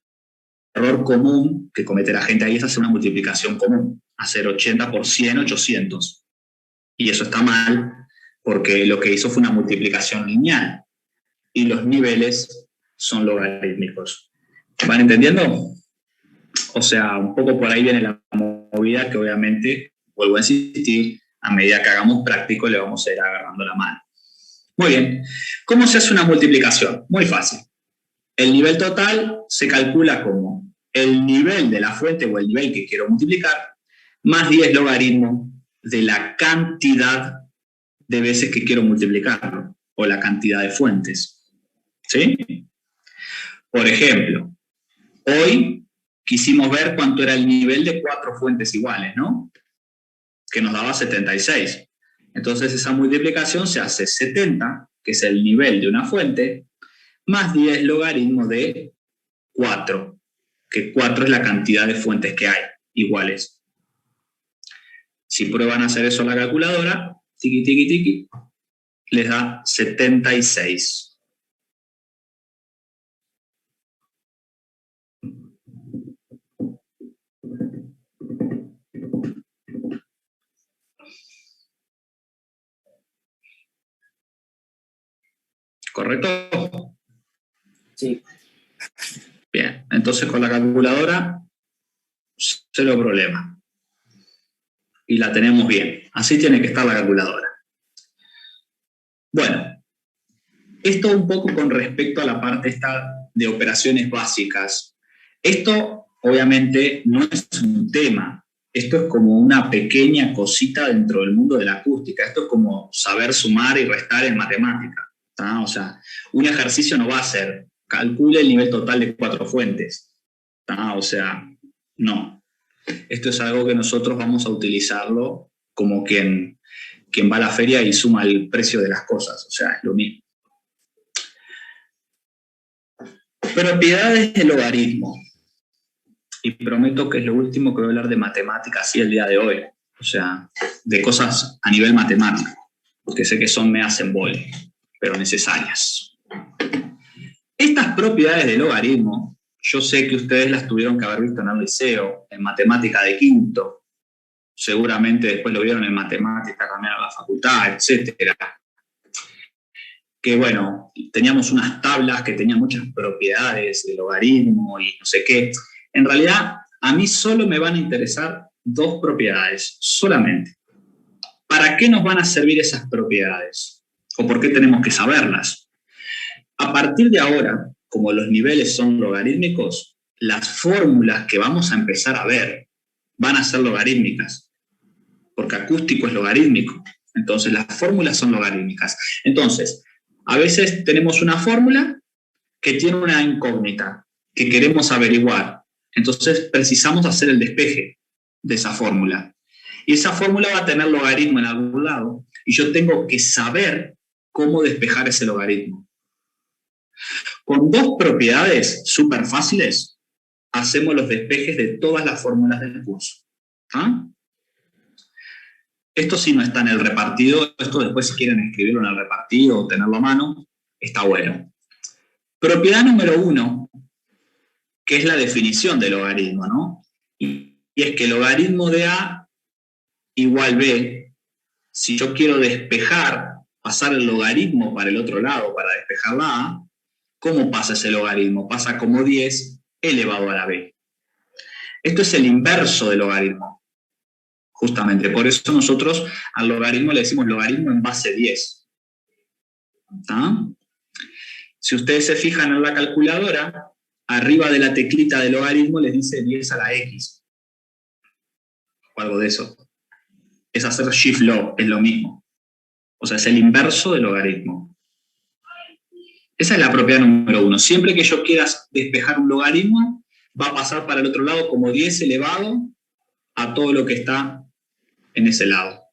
Speaker 1: error común que comete la gente ahí es hacer una multiplicación común, hacer 80 por 100, 800. Y eso está mal, porque lo que hizo fue una multiplicación lineal, y los niveles son logarítmicos. ¿Van entendiendo? O sea, un poco por ahí viene la movida que obviamente, vuelvo a insistir, a medida que hagamos práctico le vamos a ir agarrando la mano. Muy bien. ¿Cómo se hace una multiplicación? Muy fácil. El nivel total se calcula como el nivel de la fuente o el nivel que quiero multiplicar más 10 logaritmo de la cantidad de veces que quiero multiplicarlo o la cantidad de fuentes. ¿Sí? Por ejemplo, hoy quisimos ver cuánto era el nivel de 4 fuentes iguales, ¿no? Que nos daba 76. Entonces esa multiplicación se hace 70, que es el nivel de una fuente, más 10 logaritmo de 4, que 4 es la cantidad de fuentes que hay, iguales. Si prueban a hacer eso en la calculadora, tiqui, tiqui, tiqui, les da 76. ¿Correcto?
Speaker 2: Sí.
Speaker 1: Bien, entonces con la calculadora, cero problema. Y la tenemos bien. Así tiene que estar la calculadora. Bueno, esto un poco con respecto a la parte esta de operaciones básicas. Esto obviamente no es un tema. Esto es como una pequeña cosita dentro del mundo de la acústica. Esto es como saber sumar y restar en matemática. ¿Tá? O sea, un ejercicio no va a ser calcule el nivel total de 4 fuentes. ¿Tá? O sea, no. Esto es algo que nosotros vamos a utilizarlo como quien va a la feria y suma el precio de las cosas. O sea, es lo mismo. Propiedades del logaritmo. Y prometo que es lo último que voy a hablar de matemáticas el día de hoy. O sea, de cosas a nivel matemático. Que sé que son me hacen bol, pero necesarias. Estas propiedades del logaritmo, yo sé que ustedes las tuvieron que haber visto en el liceo, en matemática de quinto. Seguramente después lo vieron en matemática también en la facultad, etcétera. Que bueno, teníamos unas tablas que tenían muchas propiedades de logaritmo y no sé qué. En realidad, a mí solo me van a interesar 2 propiedades, solamente. ¿Para qué nos van a servir esas propiedades? ¿O por qué tenemos que saberlas? A partir de ahora, como los niveles son logarítmicos, las fórmulas que vamos a empezar a ver van a ser logarítmicas, porque acústico es logarítmico. Entonces, las fórmulas son logarítmicas. Entonces, a veces tenemos una fórmula que tiene una incógnita que queremos averiguar. Entonces, precisamos hacer el despeje de esa fórmula. Y esa fórmula va a tener logaritmo en algún lado, y yo tengo que saber cómo despejar ese logaritmo. Con 2 propiedades súper fáciles, hacemos los despejes de todas las fórmulas del curso. ¿Ah? Esto sí no está en el repartido, esto después si quieren escribirlo en el repartido o tenerlo a mano, está bueno. Propiedad número 1, que es la definición del logaritmo, ¿no? Y es que el logaritmo de A igual B, si yo quiero despejar, pasar el logaritmo para el otro lado, para despejar la A, ¿cómo pasa ese logaritmo? Pasa como 10 elevado a la B. Esto es el inverso del logaritmo. Justamente, por eso nosotros al logaritmo le decimos logaritmo en base 10. ¿Tá? Si ustedes se fijan en la calculadora, arriba de la teclita de logaritmo les dice 10 a la X. O algo de eso. Es hacer shift log, es lo mismo. O sea, es el inverso del logaritmo. Esa es la propiedad número 1. Siempre que yo quiera despejar un logaritmo, va a pasar para el otro lado como 10 elevado a todo lo que está en ese lado.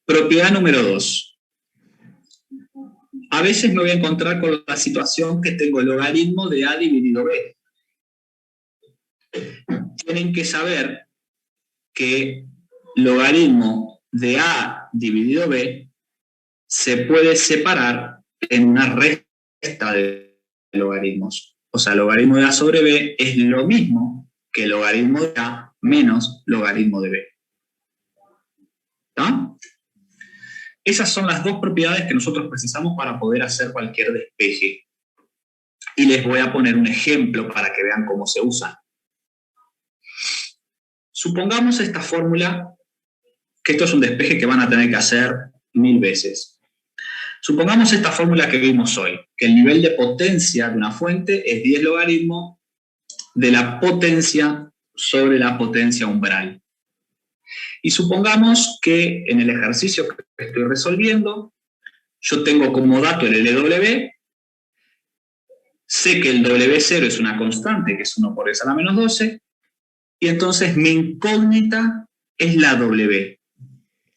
Speaker 1: Propiedad número 2. A veces me voy a encontrar con la situación que tengo el logaritmo de A dividido B. tienen que saber que logaritmo de A dividido B se puede separar en una resta de logaritmos. O sea, logaritmo de A sobre B es lo mismo que logaritmo de A menos logaritmo de B. ¿Está? Esas son las dos propiedades que nosotros precisamos para poder hacer cualquier despeje. Y les voy a poner un ejemplo para que vean cómo se usa. Supongamos esta fórmula, que esto es un despeje que van a tener que hacer 1000 veces. Supongamos esta fórmula que vimos hoy, que el nivel de potencia de una fuente es 10 logaritmo de la potencia sobre la potencia umbral. Y supongamos que en el ejercicio que estoy resolviendo, yo tengo como dato el LW, sé que el W0 es una constante, que es 1 por 10 a la menos 12, y entonces mi incógnita es la W.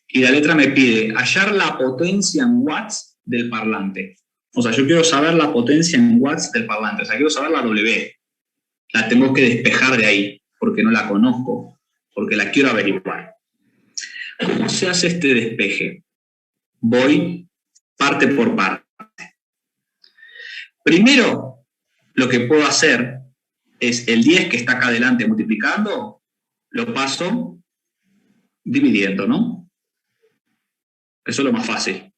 Speaker 1: Y la letra me pide hallar la potencia en watts del parlante. O sea, yo quiero saber la potencia en watts del parlante, o sea, quiero saber la W. La tengo que despejar de ahí, porque no la conozco, porque la quiero averiguar. ¿Cómo se hace este despeje? Voy parte por parte. Primero, lo que puedo hacer es el 10 que está acá adelante multiplicando, lo paso dividiendo, ¿no? Eso es lo más fácil.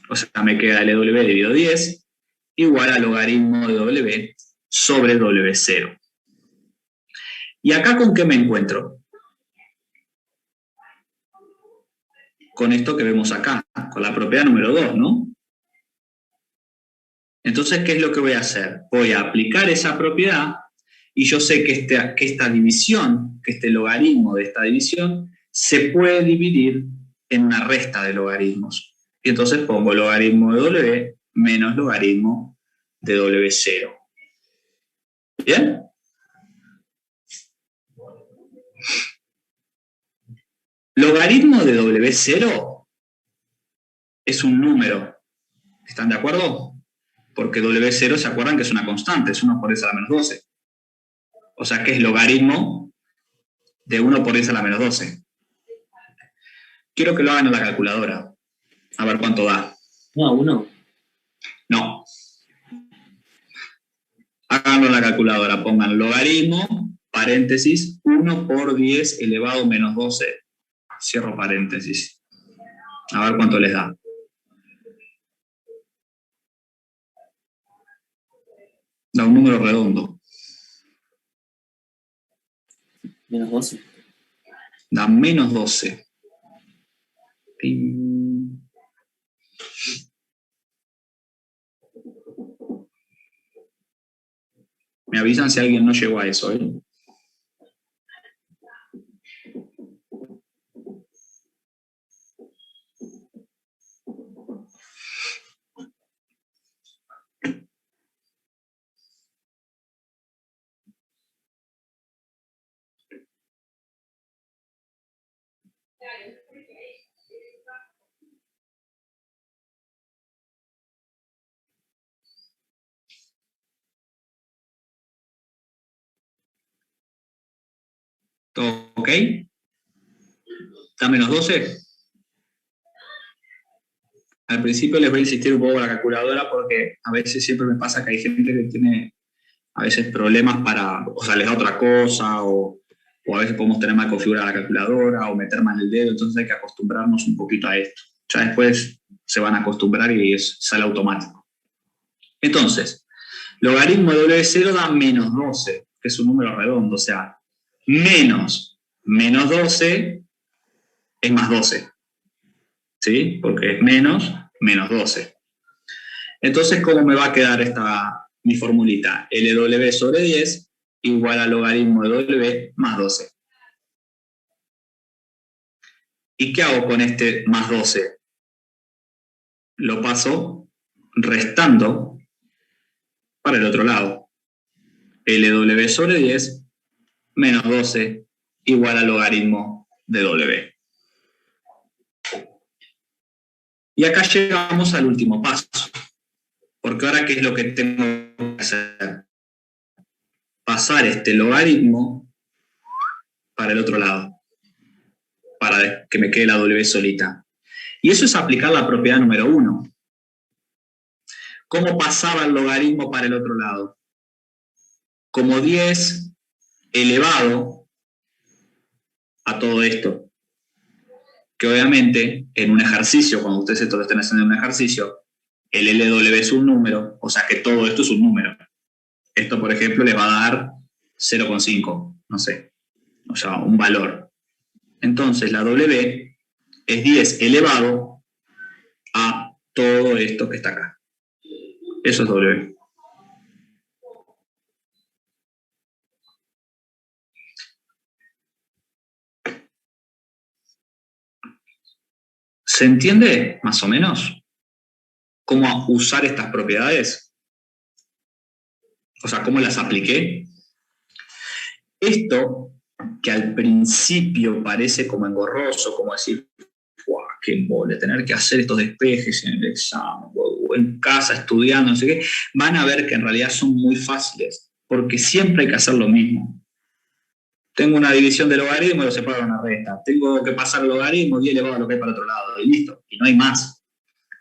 Speaker 1: O sea, me queda LW dividido 10 igual al logaritmo de W sobre W0. ¿Y acá con qué me encuentro? Con esto que vemos acá, con la propiedad número 2, ¿no? Entonces, ¿qué es lo que voy a hacer? Voy a aplicar esa propiedad y yo sé que esta división, que este logaritmo de esta división, se puede dividir en una resta de logaritmos. Y entonces pongo logaritmo de W menos logaritmo de W0. ¿Bien? Logaritmo de W0 es un número. ¿Están de acuerdo? Porque W0, ¿se acuerdan que es una constante? Es 1 por 10 a la menos 12. O sea, que es logaritmo de 1 por 10 a la menos 12. Quiero que lo hagan en la calculadora. A ver cuánto da.
Speaker 2: No, 1.
Speaker 1: No. Háganlo en la calculadora. Pongan logaritmo, paréntesis, 1 por 10 elevado a menos 12. Cierro paréntesis. A ver cuánto les da. Da un número redondo.
Speaker 2: Menos 12.
Speaker 1: Da menos 12. Me avisan si alguien no llegó a eso, ¿eh? ¿Todo ok? ¿Está menos 12? Al principio les voy a insistir un poco con la calculadora porque a veces siempre me pasa que hay gente que tiene a veces problemas para, o sea, les da otra cosa o a veces podemos tener mal configurada la calculadora o meter mal el dedo, entonces hay que acostumbrarnos un poquito a esto. Ya después se van a acostumbrar y sale automático. Entonces, logaritmo de W0 da menos 12, que es un número redondo, o sea, menos 12 es más 12. ¿Sí? Porque es menos 12. Entonces, ¿cómo me va a quedar mi formulita? LW sobre 10 igual al logaritmo de W más 12. ¿Y qué hago con este más 12? Lo paso restando para el otro lado. LW sobre 10 menos 12 igual al logaritmo de W. Y acá llegamos al último paso. Porque ahora, ¿qué es lo que tengo que hacer? Pasar este logaritmo para el otro lado, para que me quede la W solita. Y eso es aplicar la propiedad número 1. ¿Cómo pasaba el logaritmo para el otro lado? Como 10 elevado a todo esto. Que obviamente en un ejercicio, cuando ustedes esto lo estén haciendo en un ejercicio, el LW es un número, o sea que todo esto es un número. Esto, por ejemplo, le va a dar 0,5, no sé, o sea, un valor. Entonces la W es 10 elevado a todo esto que está acá. Eso es W. ¿Se entiende más o menos cómo usar estas propiedades? O sea, ¿cómo las apliqué? Esto, que al principio parece como engorroso, como decir, ¡guau, qué embole! Tener que hacer estos despejes en el examen, o en casa estudiando, no sé qué, van a ver que en realidad son muy fáciles, porque siempre hay que hacer lo mismo. Tengo una división de logaritmo y lo separo de una resta. Tengo que pasar el logaritmo y elevado a lo que hay para el otro lado, y listo, y no hay más.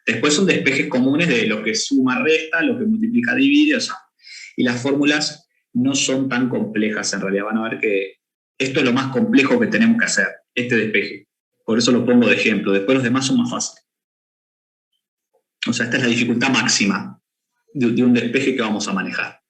Speaker 1: Después son despejes comunes de lo que suma, resta, lo que multiplica, divide, o sea, y las fórmulas no son tan complejas en realidad. Van a ver que esto es lo más complejo que tenemos que hacer, este despeje. Por eso lo pongo de ejemplo. Después los demás son más fáciles. O sea, esta es la dificultad máxima de un despeje que vamos a manejar.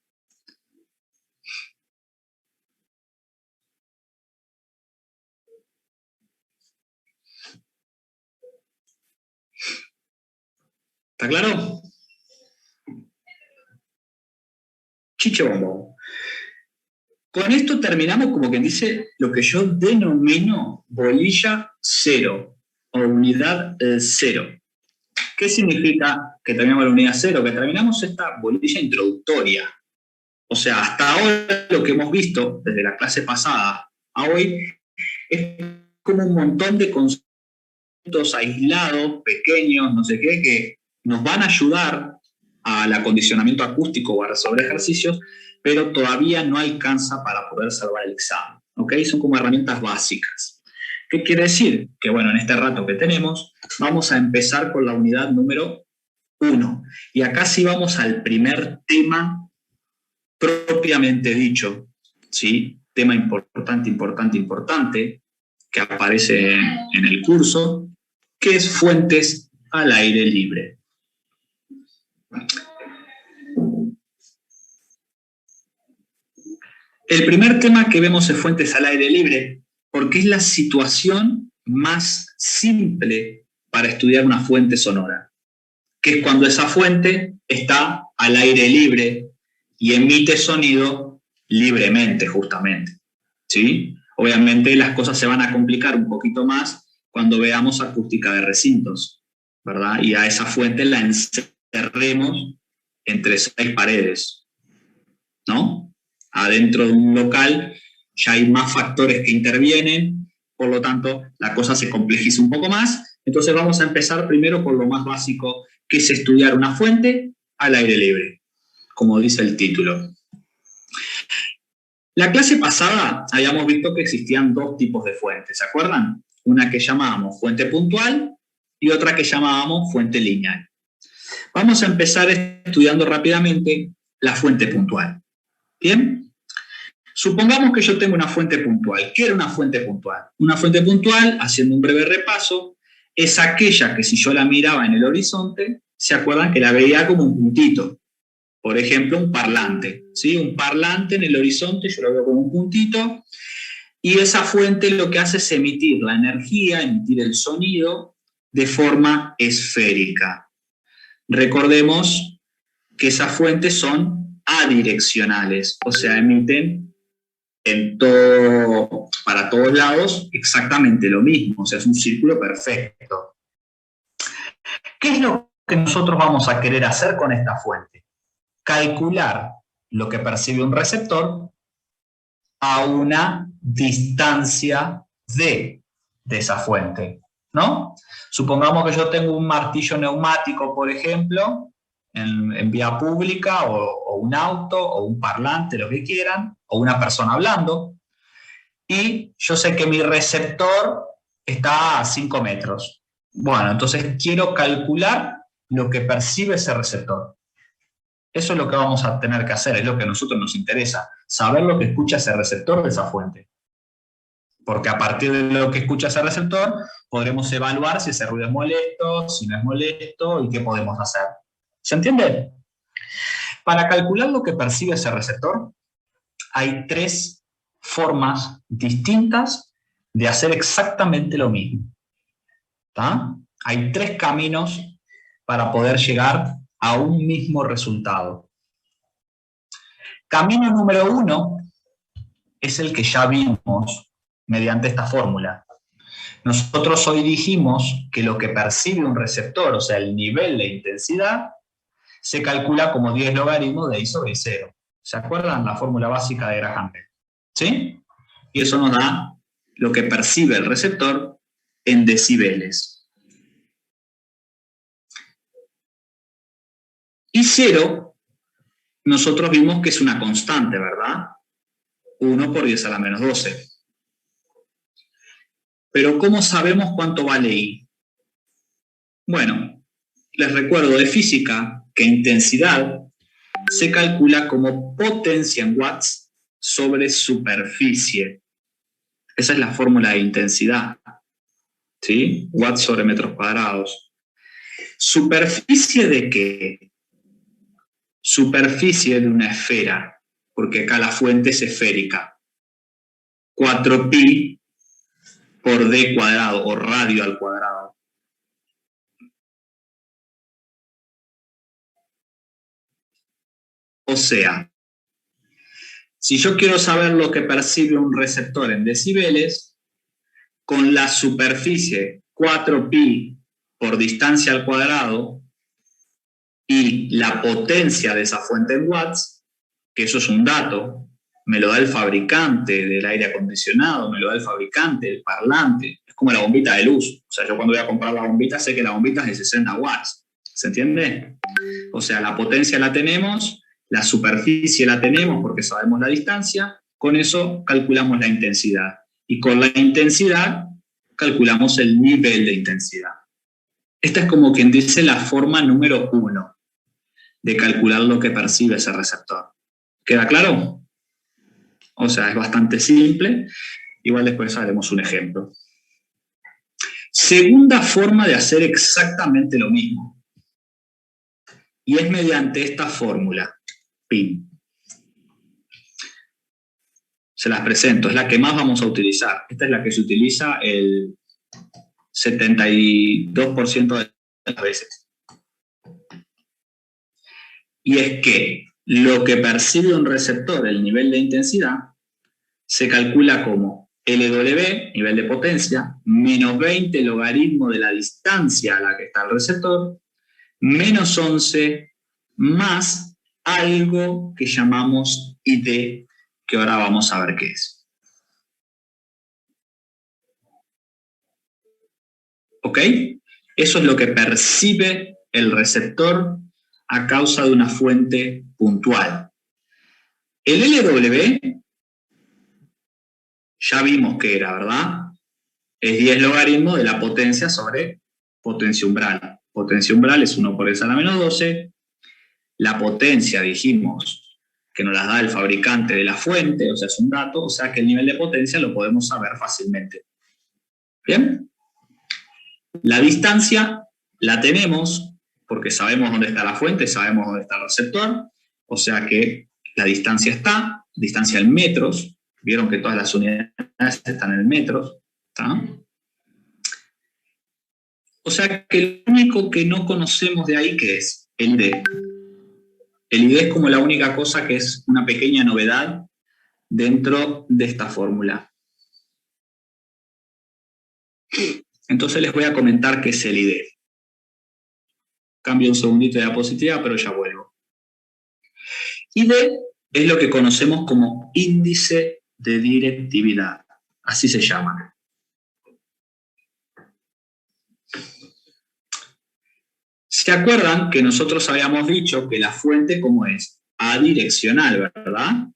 Speaker 1: ¿Está claro? Chiche bombón. Con esto terminamos, como quien dice, lo que yo denomino bolilla 0 o unidad 0. ¿Qué significa que terminamos la unidad 0? Que terminamos esta bolilla introductoria. O sea, hasta ahora lo que hemos visto desde la clase pasada a hoy es como un montón de conceptos aislados, pequeños, no sé qué, que nos van a ayudar al acondicionamiento acústico o a resolver ejercicios, pero todavía no alcanza para poder salvar el examen. ¿Okay? Son como herramientas básicas. ¿Qué quiere decir? Que bueno, en este rato que tenemos, vamos a empezar con la unidad número 1. Y acá sí vamos al primer tema propiamente dicho, ¿sí? Tema importante, que aparece en el curso, que es fuentes al aire libre. El primer tema que vemos es fuentes al aire libre, porque es la situación más simple para estudiar una fuente sonora, que es cuando esa fuente está al aire libre y emite sonido libremente, justamente, ¿sí? Obviamente las cosas se van a complicar un poquito más cuando veamos acústica de recintos, ¿verdad? Y a esa fuente la encerremos entre 6 paredes, ¿no? Adentro de un local ya hay más factores que intervienen, por lo tanto la cosa se complejiza un poco más. Entonces vamos a empezar primero por lo más básico, que es estudiar una fuente al aire libre, como dice el título. La clase pasada habíamos visto que existían 2 tipos de fuentes, ¿se acuerdan? Una que llamábamos fuente puntual y otra que llamábamos fuente lineal. Vamos a empezar estudiando rápidamente la fuente puntual. ¿Bien? Supongamos que yo tengo una fuente puntual. ¿Qué era una fuente puntual? Una fuente puntual, haciendo un breve repaso, es aquella que si yo la miraba en el horizonte, ¿se acuerdan que la veía como un puntito? Por ejemplo, un parlante, ¿sí? Un parlante en el horizonte, yo lo veo como un puntito, y esa fuente lo que hace es emitir la energía, emitir el sonido de forma esférica. Recordemos que esas fuentes son adireccionales, o sea, emiten para todos lados exactamente lo mismo, o sea, es un círculo perfecto. ¿Qué es lo que nosotros vamos a querer hacer con esta fuente? Calcular lo que percibe un receptor a una distancia de esa fuente, ¿no? Supongamos que yo tengo un martillo neumático, por ejemplo, en vía pública, o un auto, o un parlante, lo que quieran, o una persona hablando, y yo sé que mi receptor está a 5 metros. Bueno, entonces quiero calcular lo que percibe ese receptor. Eso es lo que vamos a tener que hacer, es lo que a nosotros nos interesa, saber lo que escucha ese receptor de esa fuente. Porque a partir de lo que escucha ese receptor, podremos evaluar si ese ruido es molesto, si no es molesto y qué podemos hacer. ¿Se entiende? Para calcular lo que percibe ese receptor, hay 3 formas distintas de hacer exactamente lo mismo. ¿Tá? Hay 3 caminos para poder llegar a un mismo resultado. Camino número 1 es el que ya vimos mediante esta fórmula. Nosotros hoy dijimos que lo que percibe un receptor, o sea, el nivel de intensidad, se calcula como 10 logaritmos de I sobre 0. ¿Se acuerdan? La fórmula básica de Graham Bell. ¿Sí? Y eso nos da lo que percibe el receptor en decibeles. Y 0, nosotros vimos que es una constante, ¿verdad? 1 por 10 a la menos 12. Pero ¿cómo sabemos cuánto vale I? Bueno, les recuerdo de física que intensidad se calcula como potencia en watts sobre superficie. Esa es la fórmula de intensidad. ¿Sí? Watts sobre metros cuadrados. ¿Superficie de qué? Superficie de una esfera, porque acá la fuente es esférica. 4pi por d cuadrado, o radio al cuadrado. O sea, si yo quiero saber lo que percibe un receptor en decibeles, con la superficie 4pi por distancia al cuadrado y la potencia de esa fuente en watts, que eso es un dato, me lo da el fabricante del aire acondicionado, me lo da el fabricante del parlante, es como la bombita de luz. O sea, yo cuando voy a comprar la bombita sé que la bombita es de 60 watts. ¿Se entiende? O sea, la potencia la tenemos, la superficie la tenemos porque sabemos la distancia, con eso calculamos la intensidad. Y con la intensidad calculamos el nivel de intensidad. Esta es como quien dice la forma número 1 de calcular lo que percibe ese receptor. ¿Queda claro? O sea, es bastante simple. Igual después haremos un ejemplo. Segunda forma de hacer exactamente lo mismo. Y es mediante esta fórmula. PIN. Se las presento. Es la que más vamos a utilizar. Esta es la que se utiliza el 72% de las veces. Y es que lo que percibe un receptor, el nivel de intensidad, se calcula como LW, nivel de potencia, menos 20 logaritmo de la distancia a la que está el receptor, menos 11 más algo que llamamos ID, que ahora vamos a ver qué es. ¿Ok? Eso es lo que percibe el receptor a causa de una fuente puntual. El LW ya vimos que era, ¿verdad? Es 10 logaritmos de la potencia sobre potencia umbral. Potencia umbral es 1 por 10 a la menos 12. La potencia, dijimos, que nos la da el fabricante de la fuente, o sea, es un dato, o sea que el nivel de potencia lo podemos saber fácilmente. ¿Bien? La distancia la tenemos porque sabemos dónde está la fuente, sabemos dónde está el receptor, o sea que la distancia está, distancia en metros, vieron que todas las unidades están en metros, ¿está? O sea que lo único que no conocemos de ahí, ¿qué es? El ID. El ID es como la única cosa que es una pequeña novedad dentro de esta fórmula. Entonces les voy a comentar qué es el ID. Cambio un segundito de diapositiva, pero ya vuelvo. ID es lo que conocemos como índice de directividad. Así se llama. ¿Se acuerdan que nosotros habíamos dicho que la fuente, ¿cómo es? Adireccional, ¿verdad?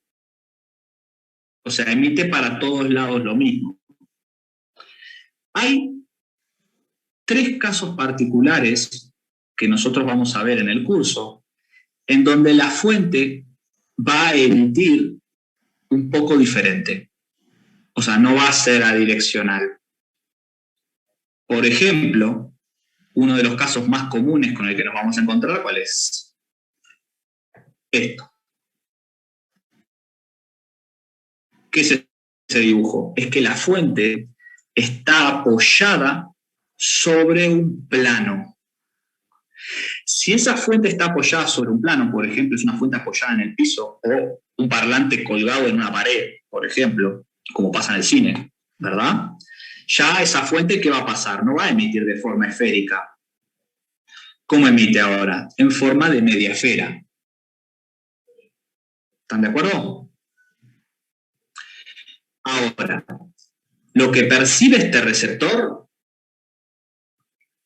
Speaker 1: O sea, emite para todos lados lo mismo. Hay 3 casos particulares que nosotros vamos a ver en el curso, en donde la fuente va a emitir un poco diferente. O sea, no va a ser adireccional. Por ejemplo, uno de los casos más comunes con el que nos vamos a encontrar, ¿cuál es? Esto. ¿Qué es ese dibujo? Es que la fuente está apoyada sobre un plano. Si esa fuente está apoyada sobre un plano, por ejemplo, es una fuente apoyada en el piso o un parlante colgado en una pared, por ejemplo, como pasa en el cine, ¿verdad? Ya esa fuente, ¿qué va a pasar? No va a emitir de forma esférica. ¿Cómo emite ahora? En forma de media esfera. ¿Están de acuerdo? Ahora, lo que percibe este receptor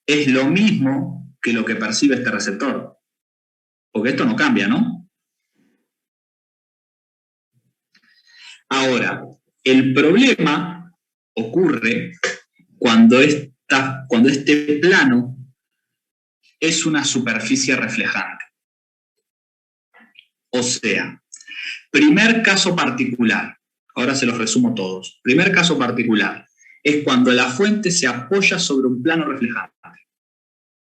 Speaker 1: es lo mismo que lo que percibe este receptor. Porque esto no cambia, ¿no? Ahora, el problema ocurre cuando este plano es una superficie reflejante. O sea, primer caso particular, ahora se los resumo todos. Primer caso particular es cuando la fuente se apoya sobre un plano reflejante.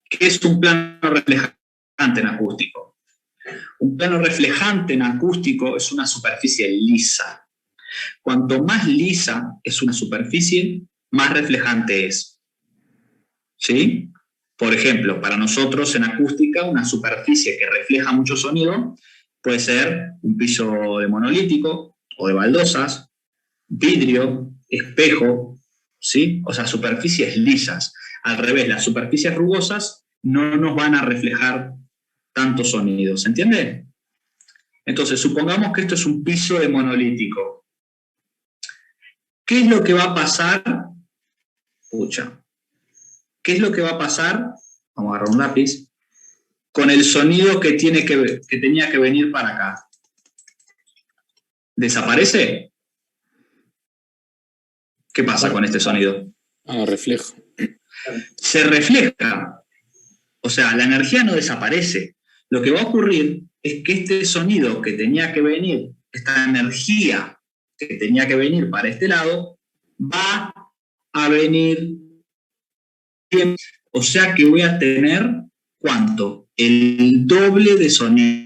Speaker 1: ¿Qué es un plano reflejante en acústico? Un plano reflejante en acústico es una superficie lisa. Cuanto más lisa es una superficie, más reflejante es. ¿Sí? Por ejemplo, para nosotros en acústica, una superficie que refleja mucho sonido puede ser un piso de monolítico o de baldosas, vidrio, espejo, ¿sí? O sea, superficies lisas. Al revés, las superficies rugosas no nos van a reflejar tanto sonido. ¿Se entiende? Entonces, supongamos que esto es un piso de monolítico. ¿Qué es lo que va a pasar? ¿Qué es lo que va a pasar? Vamos a agarrar un lápiz. Con el sonido que tenía que venir para acá. ¿Desaparece? ¿Qué pasa con este sonido?
Speaker 4: Reflejo.
Speaker 1: Se refleja. O sea, la energía no desaparece. Lo que va a ocurrir es que este sonido que tenía que venir, esta energía que tenía que venir para este lado, va a venir bien. O sea que voy a tener, ¿cuánto? El doble de sonido.